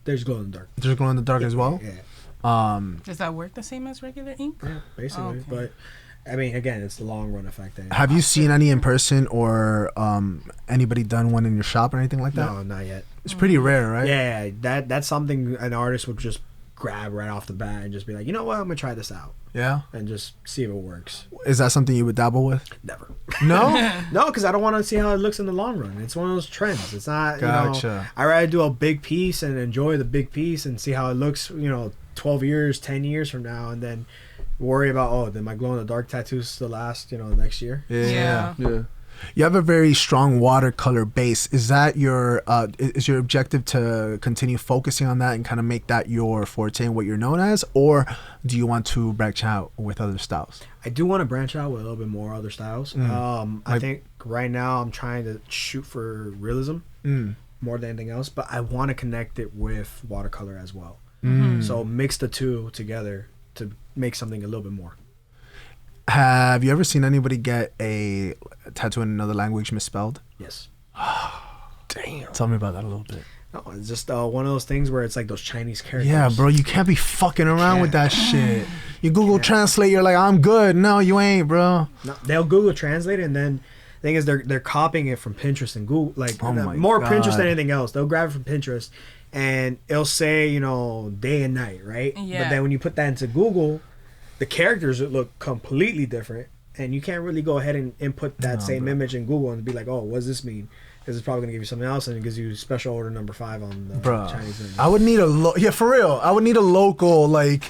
There's glow in the dark. There's glow in the dark as well. Yeah, Does that work the same as regular ink? yeah, basically. Okay. But I mean, again, it's the long run effect. Have you seen any in person or anybody done one in your shop or anything like that? No, not yet. It's pretty rare, right? Yeah, that's something an artist would just grab right off the bat and just be like, you know what, I'm gonna try this out Yeah. and just see if it works. Is that something you would dabble with? Never. No. No, because I don't want to see how it looks in the long run. It's one of those trends. It's not, Gotcha. I rather do a big piece and enjoy the big piece and see how it looks, 12 years, 10 years from now, and then worry about, oh, did my glow in the dark tattoos still last, the next year? Yeah. Yeah. You have a very strong watercolor base. Is that your is your objective to continue focusing on that and kind of make that your forte and what you're known as, or do you want to branch out with other styles? I do want to branch out with a little bit more other styles. I think right now I'm trying to shoot for realism more than anything else, but I want to connect it with watercolor as well. So mix the two together to make something a little bit more. Have you ever seen anybody get a tattoo in another language misspelled? Yes. Damn. Tell me about that a little bit. No, it's just one of those things where it's like those Chinese characters. Yeah, bro, you can't be fucking around with that shit. You Google Translate, you're like, I'm good. No, you ain't, bro. No, they'll Google Translate, and then the thing is they're copying it from Pinterest and Google, like Oh my more God. Pinterest than anything else. They'll grab it from Pinterest, and it'll say day and night, right? Yeah. But then when you put that into Google, the characters would look completely different, and you can't really go ahead and input that same image in Google and be like, oh, what does this mean? Because it's probably gonna give you something else, and it gives you special order number 5 on the Bro, Chinese image. I would need yeah, for real. I would need a local like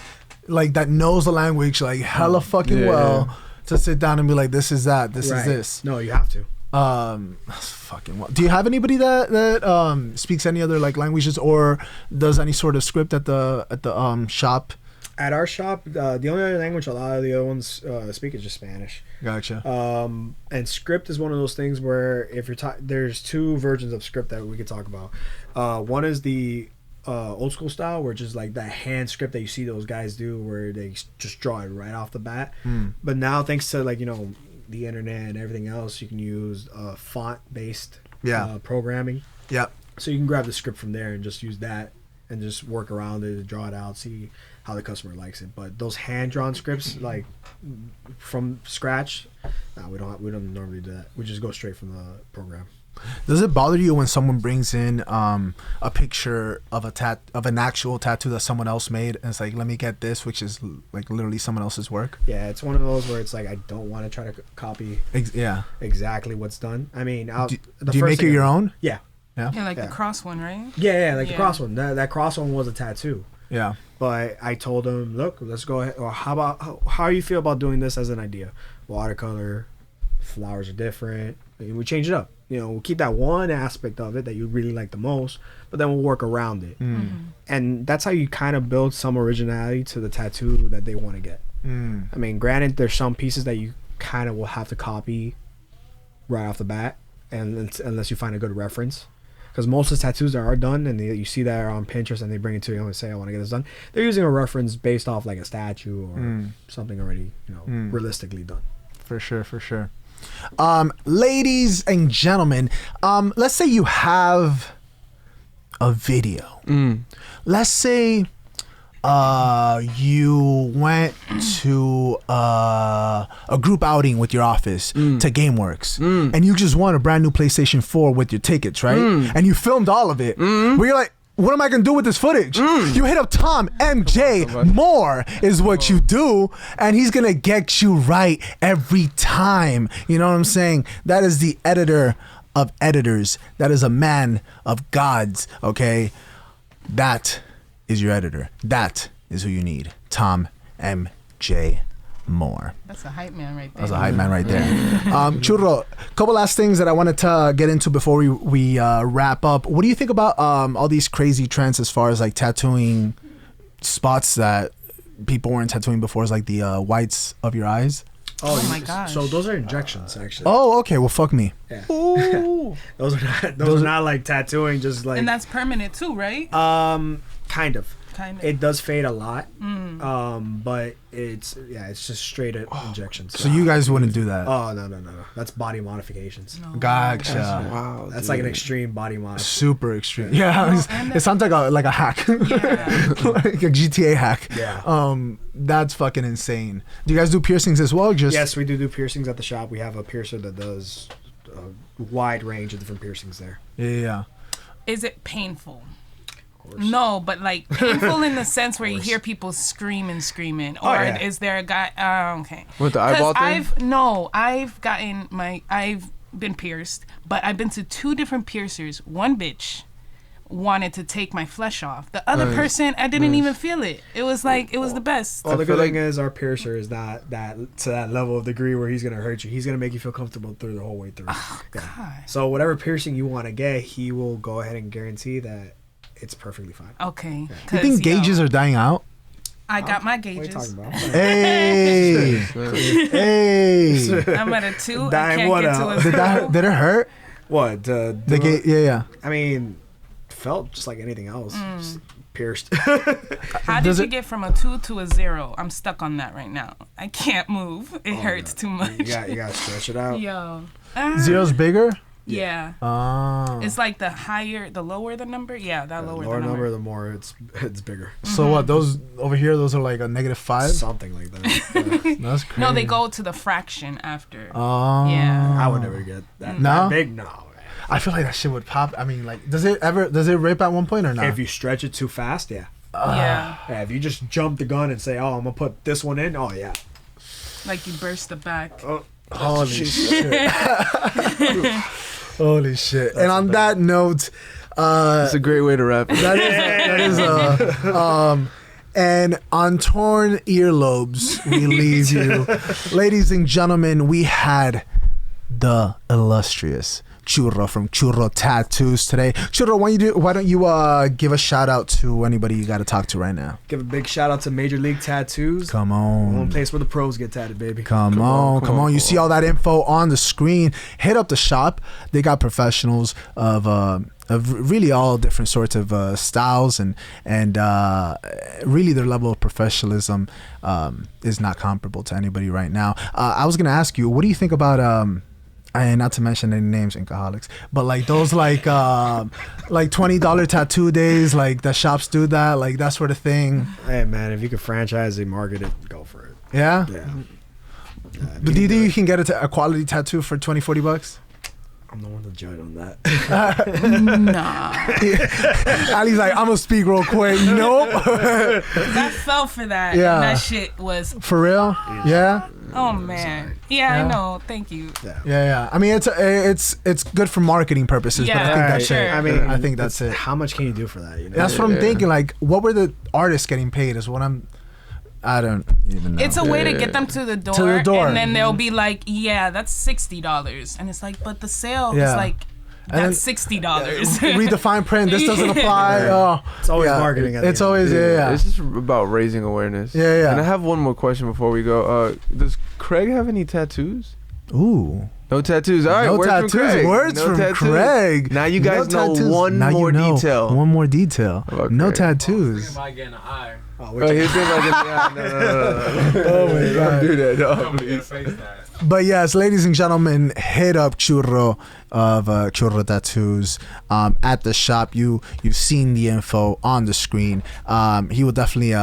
that knows the language like hella fucking well to sit down and be like, this is that, this is this. No, you have to. That's fucking well. Do you have anybody that speaks any other like languages or does any sort of script at the shop? At our shop, the only other language a lot of the other ones speak is just Spanish. Gotcha. And script is one of those things where if you're there's two versions of script that we could talk about. One is the old school style, which is like that hand script that you see those guys do, where they just draw it right off the bat. But now, thanks to like the internet and everything else, you can use font based programming. Yep. So you can grab the script from there and just use that and just work around it, draw it out, see how the customer likes it. But those hand drawn scripts, like from scratch, no, we don't normally do that. We just go straight from the program. Does it bother you when someone brings in a picture of an actual tattoo that someone else made, and it's like, let me get this, which is like literally someone else's work? Yeah, it's one of those where it's like I don't want to try to copy exactly what's done. I mean, do you make it your own? Yeah. Yeah, like the cross one, right? Yeah, like the cross one. That cross one was a tattoo. Yeah. But I told him, look, let's go ahead. Or how do you feel about doing this as an idea? Watercolor, flowers are different. And we change it up. We'll keep that one aspect of it that you really like the most, but then we'll work around it. And that's how you kind of build some originality to the tattoo that they want to get. I mean, granted, there's some pieces that you kind of will have to copy right off the bat, and unless you find a good reference. Because most of the tattoos that are done, and you see that are on Pinterest, and they bring it to you and say, I want to get this done, they're using a reference based off like a statue or something already, realistically done. For sure. Ladies and gentlemen, let's say you have a video. Let's say you went to a group outing with your office to GameWorks, and you just won a brand new PlayStation 4 with your tickets, right? And you filmed all of it. Where you're like, what am I gonna do with this footage? You hit up Tom MJ Moore is what you do, and he's gonna get you right every time. You know what I'm saying? That is the editor of editors. That is a man of gods. Okay, that is your editor. That is who you need. Tom MJ Moore. That's a hype man right there. That's a hype man right there. Churro, couple last things that I wanted to get into before we wrap up. What do you think about all these crazy trends as far as like tattooing spots that people weren't tattooing before, is like the whites of your eyes? Oh my gosh. So those are injections, actually. Oh, okay. Well, fuck me. Yeah. Those are not like tattooing, just like. And that's permanent too, right? Kind of. It does fade a lot, but it's just straight injections. So you guys wouldn't do that? Oh no, that's body modifications. No. Gotcha. Wow, That's like an extreme body mod. Super extreme. Yeah, it sounds like a hack, Yeah. like a GTA hack. Yeah. That's fucking insane. Do you guys do piercings as well? Yes, we do piercings at the shop. We have a piercer that does a wide range of different piercings there. Yeah. Is it painful? No, but like painful in the sense where you hear people screaming, or is there a guy? Okay. With the eyeball thing? I've been pierced, but I've been to two different piercers. One bitch wanted to take my flesh off. The other person, I didn't even feel it. It was like it was the best. Well, the good thing is our piercer is not that to that level of degree where he's gonna hurt you. He's gonna make you feel comfortable through the whole way through. Oh, God. So whatever piercing you want to get, he will go ahead and guarantee that it's perfectly fine. Okay. You think gauges are dying out? I got my What are you gauges. talking about? Hey, hey. I'm at a 2. I Dying can't what get out? to a 2. Did it hurt? What? The gauge? Yeah. I mean, felt just like anything else. Just pierced. How did you get from a 2 to a 0? I'm stuck on that right now. I can't move. It hurts too much. You gotta stretch it out. Yo. Zero's bigger? Yeah. Oh. It's like the lower the number. Yeah, that lower Lower the number. the more it's bigger. So what? Those over here, those are like a -5? Something like that. Yeah. That's crazy. No, they go to the fraction after. Oh. Yeah. I would never get that. No? That big? No. I feel like that shit would pop. I mean, like, does it rip at one point or not? If you stretch it too fast, yeah. Yeah. Yeah. If you just jump the gun and say, "Oh, I'm gonna put this one in," oh yeah. Like you burst the back. Holy shit. Holy shit. And on that note, That's a great way to wrap it. that is and on torn earlobes, we leave you. Ladies and gentlemen, we had the illustrious Churro from Churro Tattoos today. Churro, why don't you give a shout out to anybody you got to talk to right now? Give a big shout out to Major League Tattoos. Come on. One place where the pros get tatted, baby. Come on. You see all that info on the screen. Hit up the shop. They got professionals of really all different sorts of styles and really their level of professionalism is not comparable to anybody right now. I was gonna ask you, what do you think about and not to mention any names, alcoholics, but like those like $20 tattoo days, like the shops do that, like that sort of thing. Hey man, if you could franchise and market it, go for it. Yeah. But do you think you can get a quality tattoo for $20-$40? I'm the one to judge on that. Nah. Ali's like, I'm gonna speak real quick. Nope. I fell for that. Yeah. And that shit was. For real? Yeah. Oh man. Yeah, I know. Thank you. Yeah. I mean, it's good for marketing purposes, but I think that's sure. it. I mean, I think that's it. How much can you do for that? You know? That's what I'm thinking. Like, what were the artists getting paid? Is what I don't even know. It's a way to get them to the door. To the door. And then they'll be like, yeah, that's $60. And it's like, but the sale is like, that's $60. Read the fine print. This doesn't apply. Oh, It's always marketing. It's always It's just about raising awareness. Yeah. And I have one more question before we go. Does Craig have any tattoos? Ooh. No tattoos. All right, No words tattoos. from Craig. Words No from tattoos. Craig. Now you guys know tattoos. one Now more you know detail. One more detail. About No Craig. tattoos. Thinking about getting an eye. Oh, he's thinking about no. Oh my Don't god. do that. No, I'm gonna please. face that. But yes, ladies and gentlemen, hit up Churro of Churro Tattoos at the shop. You've seen the info on the screen. He will definitely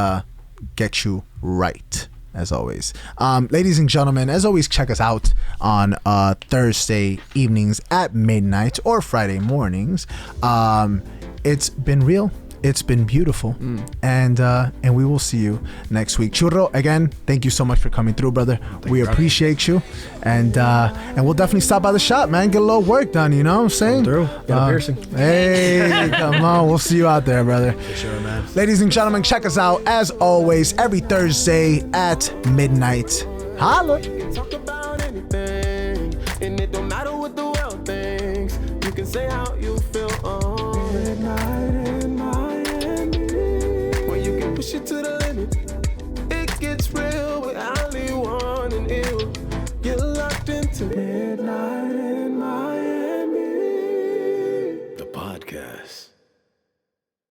get you right, as always. Ladies and gentlemen, as always, check us out on Thursday evenings at midnight or Friday mornings. It's been real. It's been beautiful, and we will see you next week. Churro, again, thank you so much for coming through, brother. We appreciate you, and we'll definitely stop by the shop, man. Get a little work done. You know what I'm saying? Through. Got a piercing. Hey, come on, we'll see you out there, brother. For sure, man. Ladies and gentlemen, check us out as always every Thursday at midnight. Holla. Talk about anything, and it don't matter what the world thinks. You can say how you feel on midnight in Miami, where you can push it to the limit.